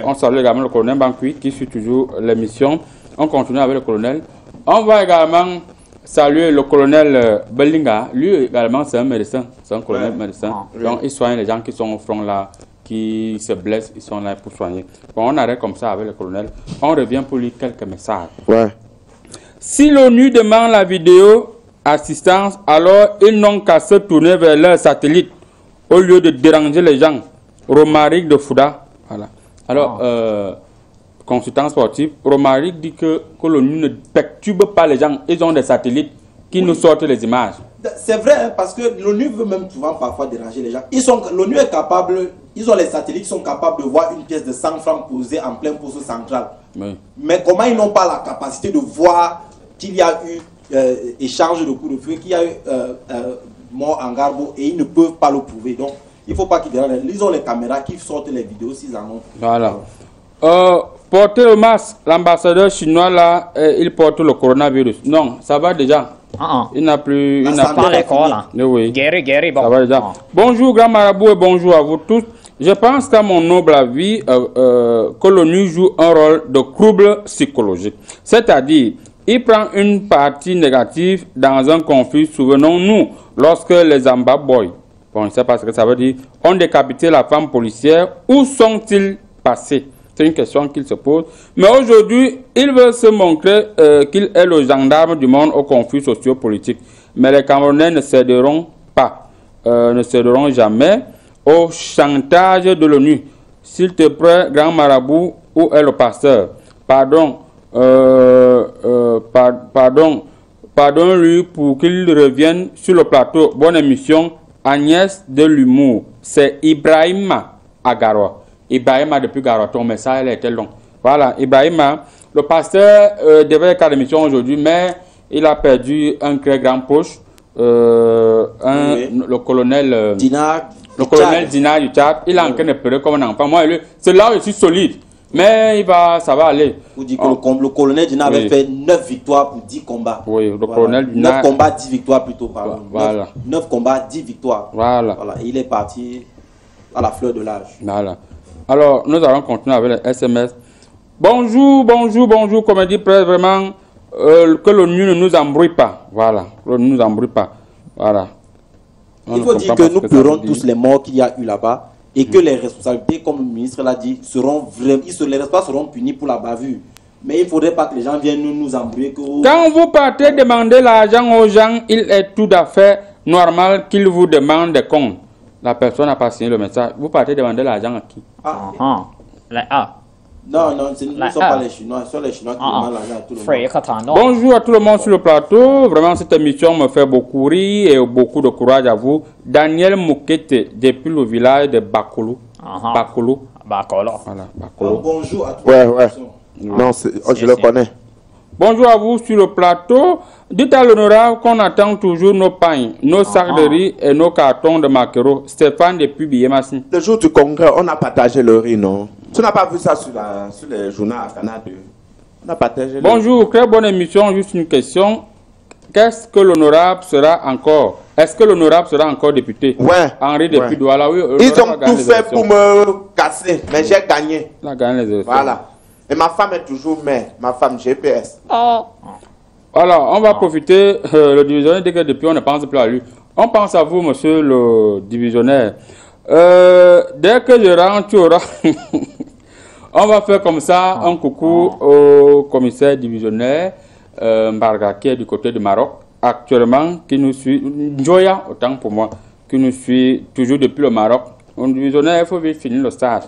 [SPEAKER 1] On salue également le colonel Bankui qui suit toujours l'émission. On continue avec le colonel. On va également saluer le colonel Belinga. Lui également c'est un médecin. C'est un colonel médecin. Donc il soigne les gens qui sont au front là, qui se blessent, ils sont là pour soigner. Bon, on arrête comme ça avec le colonel. On revient pour lire quelques messages. Si l'ONU demande la vidéo assistance, alors ils n'ont qu'à se tourner vers leur satellite au lieu de déranger les gens. Romaric de Fouda. Voilà. Alors, consultant sportif, Romaric dit que l'ONU ne perturbe pas les gens. Ils ont des satellites qui nous sortent les images.
[SPEAKER 4] C'est vrai, hein, parce que l'ONU veut même souvent parfois déranger les gens. L'ONU est capable, ils ont les satellites qui sont capables de voir une pièce de 100 francs posée en plein poste central. Oui. Mais comment ils n'ont pas la capacité de voir qu'il y a eu échange de coups de feu, qu'il y a eu mort en Garbo, et ils ne peuvent pas le prouver. Donc, il ne faut pas qu'ils dérangent. Ils ont les caméras qui sortent les vidéos s'ils en ont.
[SPEAKER 1] Voilà. Porter le masque, l'ambassadeur chinois là, il porte le coronavirus. Non, ça va déjà. Il n'a plus. Il n'a
[SPEAKER 3] pas l'école là.
[SPEAKER 1] Oui.
[SPEAKER 3] Guéri, bon.
[SPEAKER 1] Ça va déjà. Bonjour, grand marabout, et bonjour à vous tous. Je pense qu'à mon noble avis, que l'ONU joue un rôle de trouble psychologique. C'est-à-dire, il prend une partie négative dans un conflit. Souvenons-nous, lorsque les Amba Boys, bon, je ne sais pas ce que ça veut dire, ont décapité la femme policière, où sont-ils passés? C'est une question qu'il se pose. Mais aujourd'hui, il veut se montrer qu'il est le gendarme du monde au conflit socio-politique. Mais les Camerounais ne céderont pas, ne céderont jamais au chantage de l'ONU. S'il te plaît, grand marabout, où est le pasteur? Pardon, pardon-lui pour qu'il revienne sur le plateau. Bonne émission. Agnès de l'humour. C'est Ibrahima Agaroua. Ibrahima depuis Garoua, ton message était long. Voilà, Ibrahima, le pasteur devait être à l'émission aujourd'hui, mais il a perdu un très grand proche, le colonel
[SPEAKER 4] Dina.
[SPEAKER 1] Le colonel Dina du Tchad. Il est en train de pleurer comme un enfant. Moi, c'est là où je suis solide. Mais ça va aller.
[SPEAKER 4] Vous dites que le colonel Dina avait fait 9 victoires pour 10 combats.
[SPEAKER 1] Oui, le colonel Dina.
[SPEAKER 4] 9 combats, 10 victoires plutôt, pardon.
[SPEAKER 1] Voilà.
[SPEAKER 4] 9 combats, 10 victoires.
[SPEAKER 1] Voilà.
[SPEAKER 4] Et il est parti à la fleur de l'âge.
[SPEAKER 1] Voilà. Alors, nous allons continuer avec les SMS. Bonjour, comme dit Presse, vraiment, que l'ONU ne nous embrouille pas. Voilà, l'ONU ne nous embrouille pas. Voilà.
[SPEAKER 4] Il faut dire que nous pleurons tous les morts qu'il y a eu là-bas et que les responsabilités, comme le ministre l'a dit, les responsables seront punis pour la bavure. Mais il ne faudrait pas que les gens viennent nous embrouiller.
[SPEAKER 1] Quand vous partez demander l'argent aux gens, il est tout à fait normal qu'ils vous demandent des comptes. La personne n'a pas signé le message. Vous partez demander l'argent à qui?
[SPEAKER 4] Non, ce ne sont pas les Chinois. Ce sont les Chinois qui demandent l'argent à tout le monde.
[SPEAKER 1] Bonjour à tout le monde sur le plateau. Vraiment, cette émission me fait beaucoup rire et beaucoup de courage à vous. Daniel Moukete, depuis le village de Bakolo. Bakolo. Voilà, Bakolo.
[SPEAKER 4] Bonjour à tous. Ouais.
[SPEAKER 2] Non, je le connais.
[SPEAKER 1] Bonjour à vous sur le plateau. Dites à l'honorable qu'on attend toujours nos pains, nos sacs de riz et nos cartons de maquereau. Stéphane depuis Biémassi.
[SPEAKER 2] Le jour du congrès, on a partagé le riz, non? Tu n'as pas vu ça sur les journaux à Canada? On a partagé.
[SPEAKER 1] Bonjour, très bonne émission. Juste une question. Qu'est-ce que l'honorable sera encore? Est-ce que l'honorable sera encore député?
[SPEAKER 2] Ouais.
[SPEAKER 1] Henri depuis Douala, oui.
[SPEAKER 2] Ils ont tout fait pour me casser, mais j'ai gagné.
[SPEAKER 1] Il a gagné les élections.
[SPEAKER 2] Voilà. Et ma femme est toujours mère, ma femme GPS.
[SPEAKER 1] Alors, on va profiter, le divisionnaire, dès que depuis on ne pense plus à lui. On pense à vous, monsieur le divisionnaire. Dès que je rentre, tu auras... on va faire comme ça un coucou au commissaire divisionnaire Mbarga, qui est du côté du Maroc, actuellement, qui nous suit, Njoya, autant pour moi, qui nous suit toujours depuis le Maroc. Un divisionnaire, il faut vite finir le stage.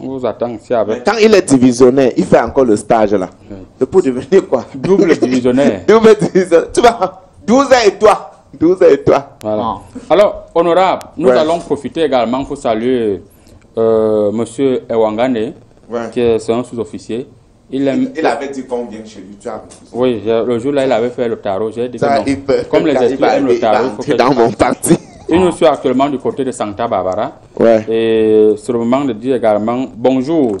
[SPEAKER 1] On vous attend ici avec.
[SPEAKER 2] Quand il est divisionnaire, il fait encore le stage là. Oui. Pour devenir quoi?
[SPEAKER 1] Double divisionnaire.
[SPEAKER 2] Double divisionnaire. Tu vois, 12 ans et toi. 12 ans et toi.
[SPEAKER 1] Voilà. Alors, honorable, nous allons profiter également pour saluer monsieur Ewangane, qui est un sous-officier. Il
[SPEAKER 2] avait dit qu'on vient chez lui. Tu as
[SPEAKER 1] oui, le jour là, il avait fait le tarot. J'ai dit que non. Comme les esprits aiment le tarot, il faut que
[SPEAKER 2] dans mon parti.
[SPEAKER 1] Il nous suit actuellement du côté de Santa Barbara.
[SPEAKER 2] Ouais.
[SPEAKER 1] Et c'est le moment de dire également bonjour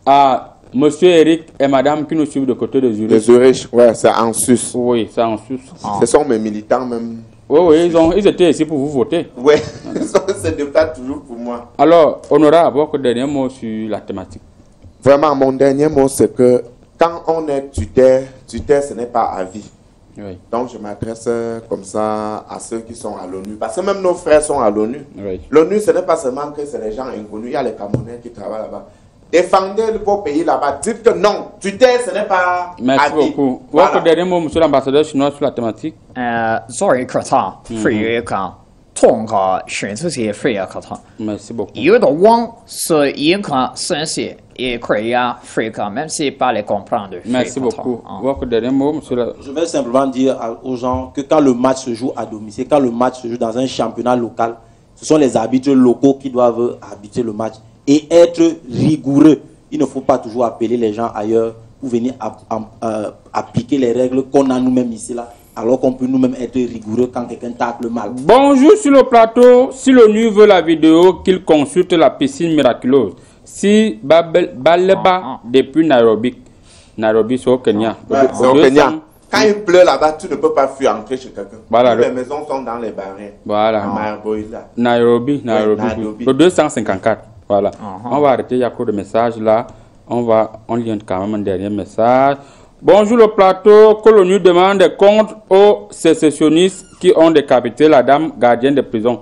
[SPEAKER 1] à monsieur Eric et madame qui nous suivent du côté de Zurich.
[SPEAKER 2] De Zurich, ouais, c'est en Suisse.
[SPEAKER 1] Oui, c'est en Suisse.
[SPEAKER 2] Ce sont mes militants même.
[SPEAKER 1] Oui, ils étaient ici pour vous voter.
[SPEAKER 2] Oui, c'est de fait toujours pour moi.
[SPEAKER 1] Alors, honorable, votre dernier mot sur la thématique.
[SPEAKER 2] Vraiment, mon dernier mot, c'est que quand on est tuteur, ce n'est pas à vie.
[SPEAKER 1] Oui.
[SPEAKER 2] Donc je m'adresse comme ça à ceux qui sont à l'ONU. Parce que même nos frères sont à l'ONU.
[SPEAKER 1] Oui.
[SPEAKER 2] L'ONU, ce n'est pas seulement que c'est les gens inconnus. Il y a les Camerounais qui travaillent là-bas. Défendez le beau pays là-bas. Dites que non, tuteur, ce n'est pas
[SPEAKER 1] merci
[SPEAKER 2] à vie.
[SPEAKER 1] Beaucoup. Votre dernier mot, monsieur l'ambassadeur chinois, sur la thématique.
[SPEAKER 3] 作為一個他，非一個从个选择些非要可他。
[SPEAKER 1] Merci beaucoup.
[SPEAKER 3] 有的网是一个sensible et créer fréquent, même si pas les comprendre.
[SPEAKER 1] Merci beaucoup. Votre dernier mot, monsieur le...
[SPEAKER 4] Je vais simplement dire aux gens que quand le match se joue à domicile, quand le match se joue dans un championnat local, ce sont les arbitres locaux qui doivent arbitrer le match et être rigoureux. Il ne faut pas toujours appeler les gens ailleurs pour venir appliquer les règles qu'on a nous-mêmes ici là, alors qu'on peut nous-mêmes être rigoureux quand quelqu'un tacle mal.
[SPEAKER 1] Bonjour sur le plateau. Si l'ONU veut la vidéo, qu'il consulte la piscine miraculeuse. Si Baleba depuis Nairobi. Nairobi, c'est au Kenya.
[SPEAKER 2] C'est au Kenya. Quand il pleut là-bas, tu ne peux pas fuir entrer chez quelqu'un.
[SPEAKER 1] Voilà,
[SPEAKER 2] les maisons sont dans les barrières.
[SPEAKER 1] Voilà. Nairobi. Le 254. Voilà. On va arrêter, il y a trop de messages là. On lit quand même un dernier message. Bonjour le plateau. Que l'ONU demande des comptes aux sécessionnistes qui ont décapité la dame gardienne de prison.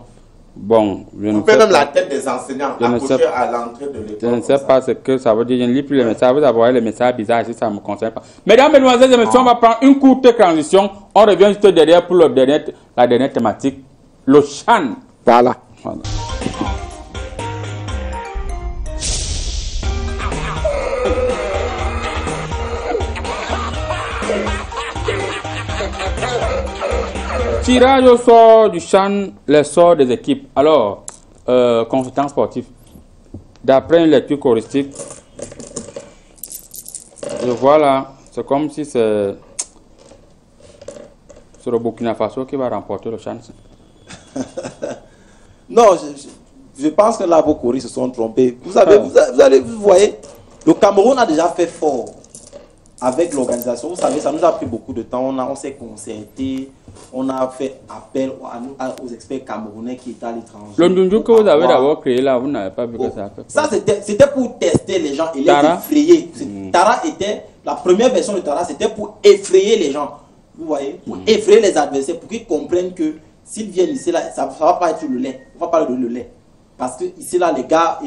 [SPEAKER 1] Bon, je ne sais
[SPEAKER 2] même
[SPEAKER 1] pas.
[SPEAKER 2] la tête des enseignants accrochée à l'entrée de l'école.
[SPEAKER 1] Je ne sais pas ce que ça veut dire. Je ne lis plus les messages. Vous avez les messages bizarres ici, ça ne me concerne pas. Mesdames, Mesdemoiselles et Messieurs, on va prendre une courte transition. On revient juste derrière pour la dernière thématique. Le Chan.
[SPEAKER 2] Voilà.
[SPEAKER 1] Tirage au sort du Chan, les sorts des équipes. Alors, consultant sportif. D'après une lecture choristique, je vois là, c'est comme si c'est le Burkina Faso qui va remporter le Chan.
[SPEAKER 4] Non, je pense que là, vos choristes se sont trompés. Vous savez, vous voyez, le Cameroun a déjà fait fort avec l'organisation. Vous savez, ça nous a pris beaucoup de temps. On s'est concerté. On a fait appel aux experts camerounais qui étaient à l'étranger.
[SPEAKER 1] Le Ndundu que vous avez d'abord créé là, vous n'avez pas vu que ça a fait.
[SPEAKER 4] Ça, c'était pour tester les gens et les effrayer. Tara était, la première version de Tara, c'était pour effrayer les gens. Vous voyez, pour effrayer les adversaires, pour qu'ils comprennent que s'ils viennent ici, là, ça ne va pas être le lait. On va parler de le lait. Parce que ici, là, les gars,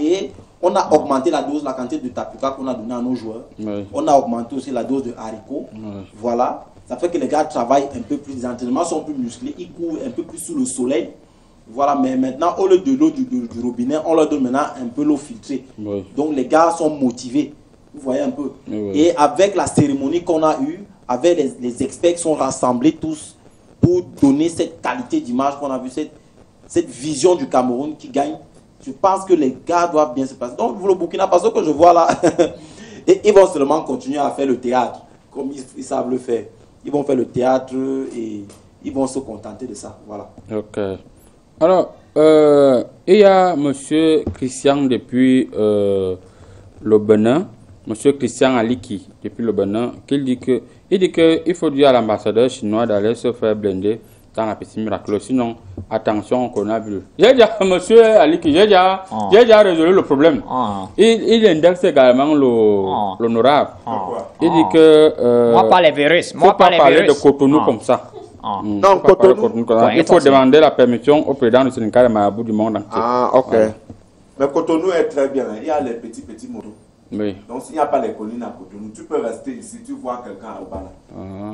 [SPEAKER 4] on a augmenté la dose, la quantité de tapuka qu'on a donné à nos joueurs. Oui. On a augmenté aussi la dose de haricots. Oui. Voilà. Ça fait que les gars travaillent un peu plus, les entraînements sont plus musclés, ils courent un peu plus sous le soleil. Voilà, mais maintenant, au lieu de l'eau du robinet, on leur donne maintenant un peu l'eau filtrée. Oui. Donc les gars sont motivés. Vous voyez un peu. Oui. Et avec la cérémonie qu'on a eue, avec les experts qui sont rassemblés tous pour donner cette qualité d'image qu'on a vu, cette vision du Cameroun qui gagne. Je pense que les gars doivent bien se passer. Donc, le Burkina Faso que je vois là, et ils vont seulement continuer à faire le théâtre, comme ils savent le faire. Ils vont faire le théâtre et ils vont se contenter de ça. Voilà.
[SPEAKER 1] Ok. Alors, il y a M. Christian depuis le Bénin, M. Christian Aliki depuis le Bénin, qui dit qu'il faut dire à l'ambassadeur chinois d'aller se faire blinder dans la piscine miraculeuse. Sinon, attention au coronavirus. J'ai déjà, monsieur Aliki, j'ai déjà résolu le problème. Il indexe également l'honorable. Il dit que...
[SPEAKER 3] moi, pas les virus.
[SPEAKER 1] Il ne faut pas parler de Cotonou comme ça.
[SPEAKER 2] Non, Cotonou.
[SPEAKER 1] Il faut demander la permission au président du syndicat des marabouts du monde entier.
[SPEAKER 2] Ah, ok. Voilà. Mais Cotonou est très bien. Il y a les petits motos.
[SPEAKER 1] Oui.
[SPEAKER 2] Donc, s'il n'y a pas les collines à Cotonou, tu peux rester ici, tu vois quelqu'un au bas là.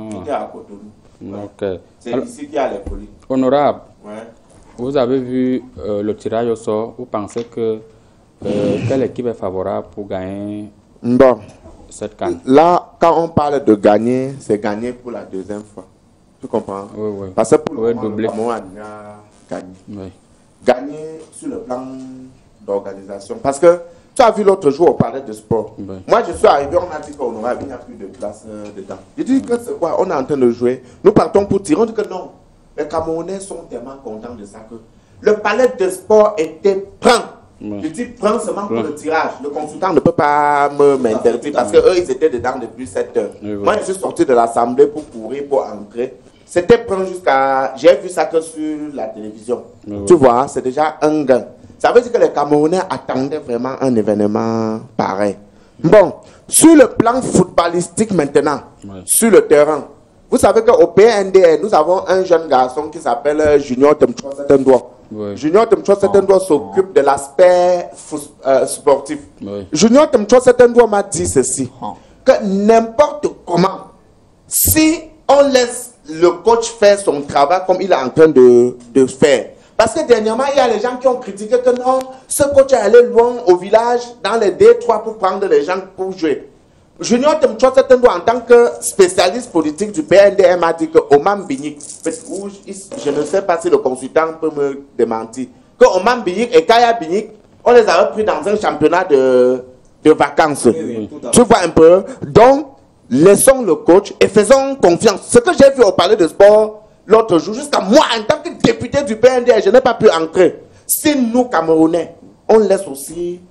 [SPEAKER 2] Tout est à Cotonou.
[SPEAKER 1] Okay.
[SPEAKER 2] C'est ici qu'il y a les collines.
[SPEAKER 1] Honorable,
[SPEAKER 2] ouais.
[SPEAKER 1] Vous avez vu le tirage au sort. Vous pensez que quelle équipe est favorable pour gagner cette CAN?
[SPEAKER 2] Là, quand on parle de gagner, c'est gagner pour la deuxième fois. Tu comprends?
[SPEAKER 1] Oui, oui.
[SPEAKER 2] Parce que pour le Cameroun a gagné. Oui. Gagner sur le plan d'organisation. Parce que tu as vu l'autre jour, on parlait de sport. Oui. Moi, je suis arrivé, on a dit qu'on aura, il n'y a plus de classe dedans. Je dis que c'est quoi? On est en train de jouer. Nous partons pour tirer. On dit que non. Les Camerounais sont tellement contents de ça que le palais de sport était prêt. Oui. Je dis prêt seulement pour le tirage. Le consultant ne peut pas m'interdire parce qu'eux, ils étaient dedans depuis 7 heures. Oui, oui. Moi, je suis sorti de l'assemblée pour courir, pour entrer. C'était prêt jusqu'à... J'ai vu ça que sur la télévision. Oui, tu vois, c'est déjà un gain. Ça veut dire que les Camerounais attendaient vraiment un événement pareil. Bon, sur le plan footballistique maintenant, sur le terrain, vous savez qu'au PNDR, nous avons un jeune garçon qui s'appelle Junior Temchwa Setendwa. Junior Temchwa Setendwa s'occupe de l'aspect sportif. Junior Temchwa Setendwa m'a dit ceci, que n'importe comment, si on laisse le coach faire son travail comme il est en train de faire, Parce que dernièrement, il y a les gens qui ont critiqué que non, ce coach est allé loin au village, dans les D3 pour prendre les gens pour jouer. Junior Temchotsetendo, en tant que spécialiste politique du PNDM, a dit que Oman Binik, je ne sais pas si le consultant peut me démentir, que Oman Binik et Kaya Binik, on les avait pris dans un championnat de vacances. Oui, tu vois un peu? Donc, laissons le coach et faisons confiance. Ce que j'ai vu au palais de sport l'autre jour, jusqu'à moi, en tant que député du PND, je n'ai pas pu entrer. Si nous, Camerounais, on laisse aussi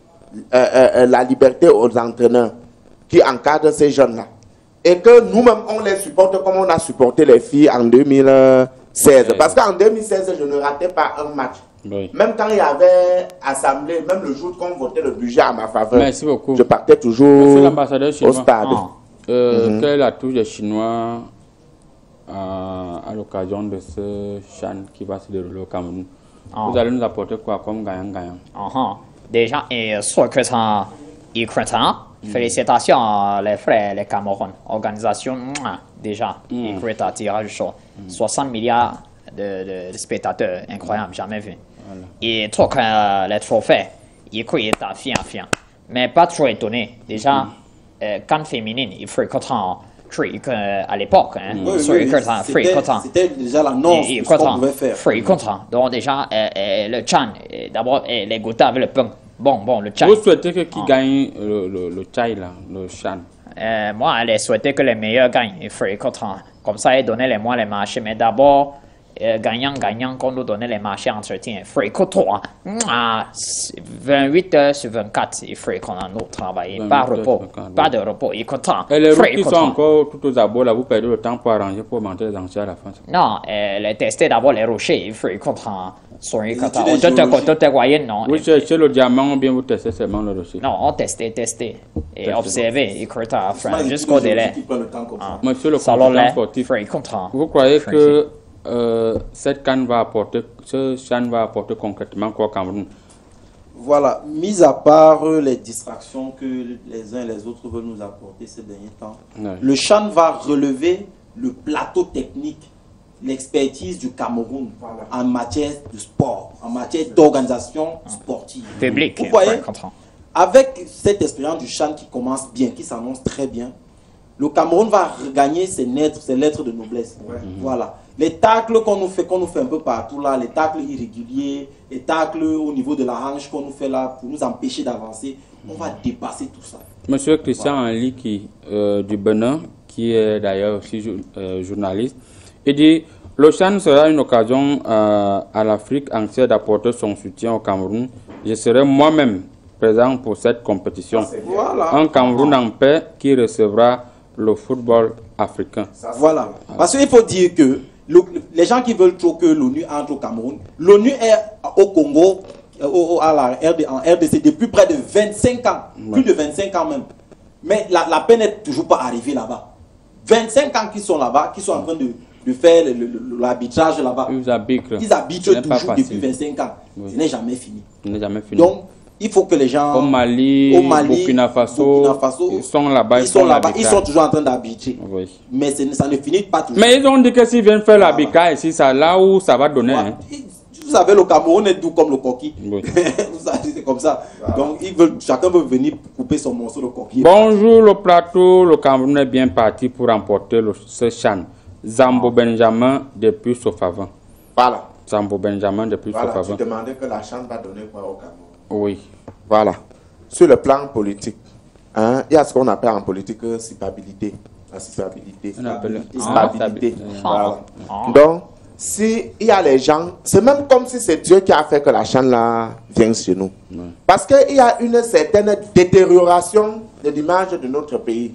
[SPEAKER 2] la liberté aux entraîneurs qui encadrent ces jeunes-là, et que nous-mêmes, on les supporte comme on a supporté les filles en 2016. Parce qu'en 2016, je ne ratais pas un match. Oui. Même quand il y avait assemblée, même le jour qu'on votait le budget à ma faveur, merci beaucoup. Je partais toujours au stade.
[SPEAKER 1] Quelle est la touche des Chinois à l'occasion de ce CHAN qui va se dérouler au Cameroun? Vous allez nous apporter quoi comme gagnant-gagnant?
[SPEAKER 3] Déjà, sur que ça, félicitations les frères, les Cameroun. Organisation, déjà, ils créent un tirage chaud. 60 milliards de spectateurs, incroyable, jamais vu. Voilà. Et tout les trophées, ils créent un fian. Mais pas trop étonné. Déjà, quand féminine, il faut content à l'époque.
[SPEAKER 4] C'était déjà l'annonce de ce qu'on pouvait faire.
[SPEAKER 3] Free content. Donc déjà, le Chan, d'abord, les goûter avec le pain. Bon, le Chan.
[SPEAKER 1] Vous souhaitez que qui gagne le Chai, là, le Chan?
[SPEAKER 3] Moi, je souhaitais que les meilleurs gagnent. Free content. Comme ça, ils donnaient les moins les marchés. Mais d'abord, gagnant, qu'on nous donnait les marchés entretiens. Free content. 28 heures sur 24, il faut qu'on a nous travailler. Pas de repos. Il est content.
[SPEAKER 1] Et les rookies sont encore tout aux abords, là, vous perdez le temps pour arranger, pour monter les enchères à la fin.
[SPEAKER 3] Non, les tester d'abord les rochers, il faut content. Soyez content. Non.
[SPEAKER 1] Vous cherchez le diamant ou bien vous testez seulement le rocher?
[SPEAKER 3] Non, on testait. Et observer, il faut jusqu'au délai.
[SPEAKER 1] Monsieur le consultant sportif, vous croyez que cette canne va apporter, ce CHAN va apporter concrètement quoi au Cameroun?
[SPEAKER 4] Voilà, mis à part les distractions que les uns et les autres veulent nous apporter ces derniers temps, le CHAN va relever le plateau technique, l'expertise du Cameroun en matière de sport, en matière d'organisation sportive.
[SPEAKER 3] Public.
[SPEAKER 4] Vous voyez, avec cette expérience du CHAN qui commence bien, qui s'annonce très bien, le Cameroun va regagner ses lettres de noblesse. Voilà. Les tacles qu'on nous fait un peu partout là, les tacles irréguliers, les tacles au niveau de la hanche qu'on nous fait là pour nous empêcher d'avancer, on va dépasser tout ça.
[SPEAKER 1] Monsieur Christian Henri du Bénin, qui est d'ailleurs aussi journaliste, il dit le CHAN sera une occasion à l'Afrique entière d'apporter son soutien au Cameroun. Je serai moi-même présent pour cette compétition.
[SPEAKER 4] Voilà.
[SPEAKER 1] Un Cameroun en paix qui recevra le football africain.
[SPEAKER 4] Voilà. Parce qu'il faut dire que les gens qui veulent trop que l'ONU entre au Cameroun, l'ONU est au Congo, en RDC depuis près de 25 ans, plus de 25 ans même. Mais la paix n'est toujours pas arrivée là-bas. 25 ans qu'ils sont là-bas, qu'ils sont en train de faire l'arbitrage là-bas.
[SPEAKER 1] Ils arbitrent
[SPEAKER 4] toujours depuis 25 ans. Ce n'est jamais fini. Donc, il faut que les gens
[SPEAKER 1] au Mali, Burkina Faso, ils sont là-bas.
[SPEAKER 4] Ils sont toujours en train d'arbitrer. Oui. Mais ça ne finit pas toujours.
[SPEAKER 1] Mais ils ont dit que s'ils viennent faire l'arbitrage ici, c'est là où ça va donner. Hein.
[SPEAKER 4] Vous savez, le Cameroun est doux comme le coquille. Oui. C'est comme ça. Donc, chacun veut venir couper son morceau de coquille.
[SPEAKER 1] Bonjour le plateau. Le Cameroun est bien parti pour remporter ce CHAN. Zambo Benjamin depuis Sofavin.
[SPEAKER 2] Voilà.
[SPEAKER 1] Zambo Benjamin depuis Sofavin.
[SPEAKER 2] Tu demandais que la CHAN va donner quoi au Cameroun?
[SPEAKER 1] Oui.
[SPEAKER 2] Voilà. Sur le plan politique, il y a ce qu'on appelle en politique stabilité. La stabilité. Stabilité. Voilà. Donc, s'il y a les gens, c'est même comme si c'est Dieu qui a fait que la CHAN là vienne chez nous. Parce qu'il y a une certaine détérioration de l'image de notre pays.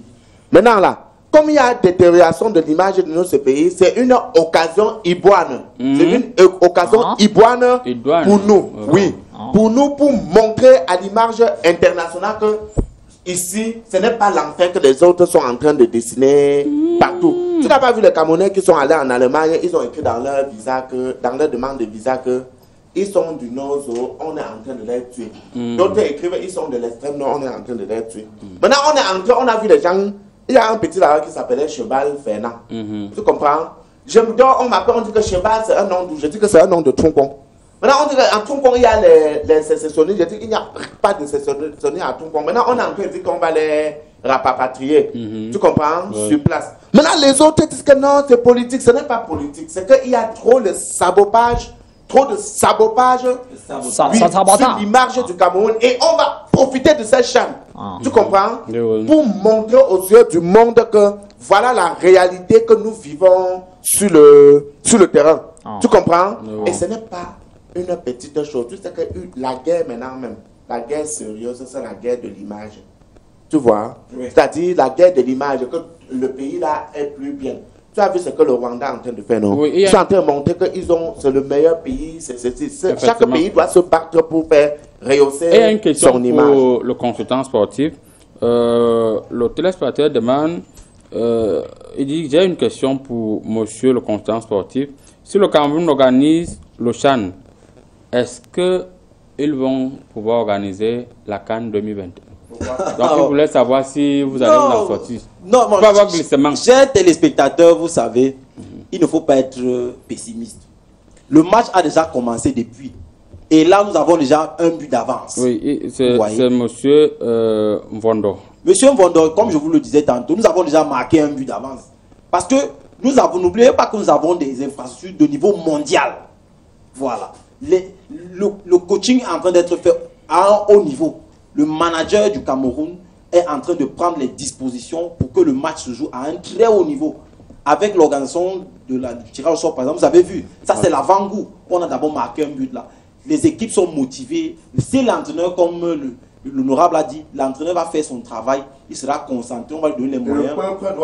[SPEAKER 2] Maintenant là, comme il y a détérioration de l'image de notre pays, c'est une occasion ivoine. C'est une occasion ivoine pour nous. Oui. Pour nous, pour montrer à l'image internationale que ici, ce n'est pas l'enfer que les autres sont en train de dessiner partout. Tu n'as pas vu les Camerounais qui sont allés en Allemagne, ils ont écrit dans leur visa dans leur demande de visa que ils sont du nord, on est en train de les tuer. D'autres écrivent, ils sont de l'extrême nord, on est en train de les tuer. Maintenant, on a vu les gens. Il y a un petit là qui s'appelait Cheval Fernand. Tu comprends? On m'appelle, on dit que Cheval c'est un nom d'où? Je dis que c'est un nom de Troncon. Maintenant, on dit qu'en Tungkong, il y a les sécessionnistes. Je dis qu'il n'y a pas de sécessionnistes à Tungkong. Maintenant, on est en train de dire qu'on va les rapatrier. Tu comprends? Sur place. Maintenant, les autres disent que non, c'est politique. Ce n'est pas politique. C'est qu'il y a trop de sabotage. Sur l'image du Cameroun. Et on va profiter de cette chaîne. Tu comprends? Pour montrer aux yeux du monde que voilà la réalité que nous vivons sur le terrain. Tu comprends? Et ce n'est pas une petite chose. Tu sais que la guerre maintenant même, la guerre sérieuse, c'est la guerre de l'image. Tu vois? C'est-à-dire la guerre de l'image, que le pays là est plus bien. Tu as vu ce que le Rwanda est en train de faire, non? Oui, ils sont en train de montrer que c'est le meilleur pays. Chaque pays doit se battre pour faire rehausser son image. Et une question pour
[SPEAKER 1] le consultant sportif. Le téléspectateur demande, il dit, j'ai une question pour monsieur le consultant sportif. Si le Cameroun organise le CHAN, est-ce qu'ils vont pouvoir organiser la CAN 2021? Donc, je voulais savoir si vous allez vous en sortir.
[SPEAKER 4] Non, chers téléspectateurs, vous savez, il ne faut pas être pessimiste. Le match a déjà commencé depuis. Et là, nous avons déjà un but d'avance.
[SPEAKER 1] Oui, c'est monsieur Mvondo.
[SPEAKER 4] Monsieur Mvondo, comme je vous le disais tantôt, nous avons déjà marqué un but d'avance. Parce que n'oubliez pas que nous avons des infrastructures de niveau mondial. Voilà. Le coaching est en train d'être fait à un haut niveau. Le manager du Cameroun est en train de prendre les dispositions pour que le match se joue à un très haut niveau. Avec l'organisation du tirage au sort, par exemple, vous avez vu, ça c'est l'avant-goût. On a d'abord marqué un but là. Les équipes sont motivées. C'est l'entraîneur, comme l'honorable a dit, l'entraîneur va faire son travail, il sera concentré, on va lui donner les moyens. Le peuple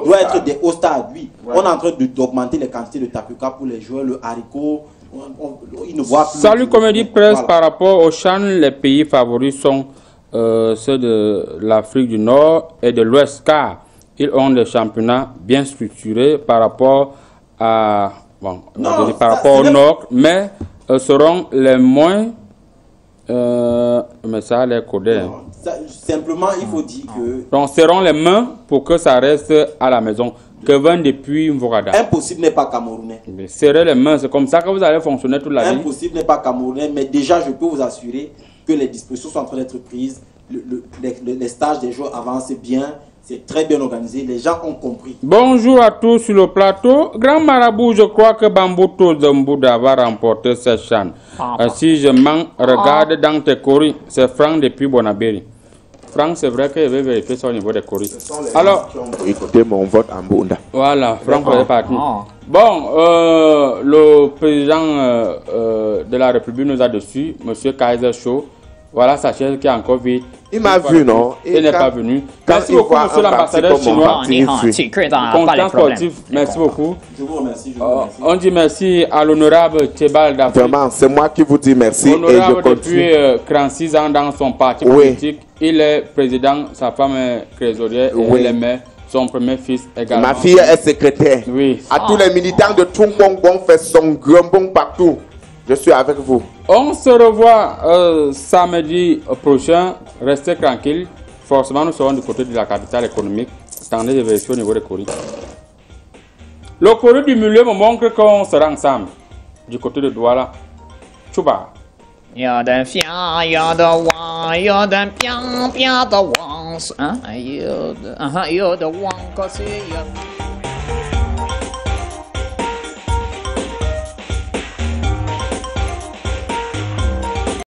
[SPEAKER 4] doit être des hauts stades, oui. On est en train d'augmenter les quantités de tapioca pour les joueurs, le haricot.
[SPEAKER 1] Salut Comédie Presse, par rapport au CHAN, les pays favoris sont ceux de l'Afrique du Nord et de l'Ouest, car ils ont des championnats bien structurés par rapport à au Nord, mais seront les moins mais ça les codés.
[SPEAKER 4] Simplement, il faut dire que
[SPEAKER 1] donc seront les mains pour que ça reste à la maison. Kevin depuis Mvorada.
[SPEAKER 4] Impossible n'est pas camerounais.
[SPEAKER 1] Serrer les mains, c'est comme ça que vous allez fonctionner toute la vie.
[SPEAKER 4] Impossible n'est pas camerounais, mais déjà je peux vous assurer que les dispositions sont en train d'être prises. Les stages des joueurs avancent bien. C'est très bien organisé, les gens ont compris.
[SPEAKER 1] Bonjour à tous sur le plateau. Grand Marabout, je crois que Bambuto Zambouda va remporter cette CHAN. Si je regarde dans tes coris, c'est Franck depuis Bonabéry. Franck, c'est vrai qu'il veut vérifier son niveau de coris. Alors,
[SPEAKER 2] écoutez mon vote en Bunda.
[SPEAKER 1] Voilà, Franck est parti. Bon, le président de la République nous a dessus, M. Kaiser Shaw. Voilà sa chaise qui est encore vide.
[SPEAKER 2] Il m'a vu, non?
[SPEAKER 1] Il n'est pas venu. Merci beaucoup, monsieur l'ambassadeur chinois. Content sportif, merci beaucoup.
[SPEAKER 4] Je vous remercie.
[SPEAKER 1] On dit merci à l'honorable Tchébal d'Afrique.
[SPEAKER 2] Vraiment, c'est moi qui vous dis merci.
[SPEAKER 1] Honorable depuis 36 ans dans son parti politique. Il est président, sa femme est trésorière et elle aimait son premier fils également.
[SPEAKER 2] Ma fille est secrétaire.
[SPEAKER 1] Oui.
[SPEAKER 2] À tous les militants de Tungkong fait son grand partout. Je suis avec vous.
[SPEAKER 1] On se revoit samedi prochain. Restez tranquille. Forcément, nous serons du côté de la capitale économique. Attendez de vérifier au niveau des courriers. Le courrier du milieu me montre qu'on sera ensemble. Du côté de Douala. Tchouba.
[SPEAKER 3] 有的香，有的旺，有的飘飘的旺，有的旺，可是有。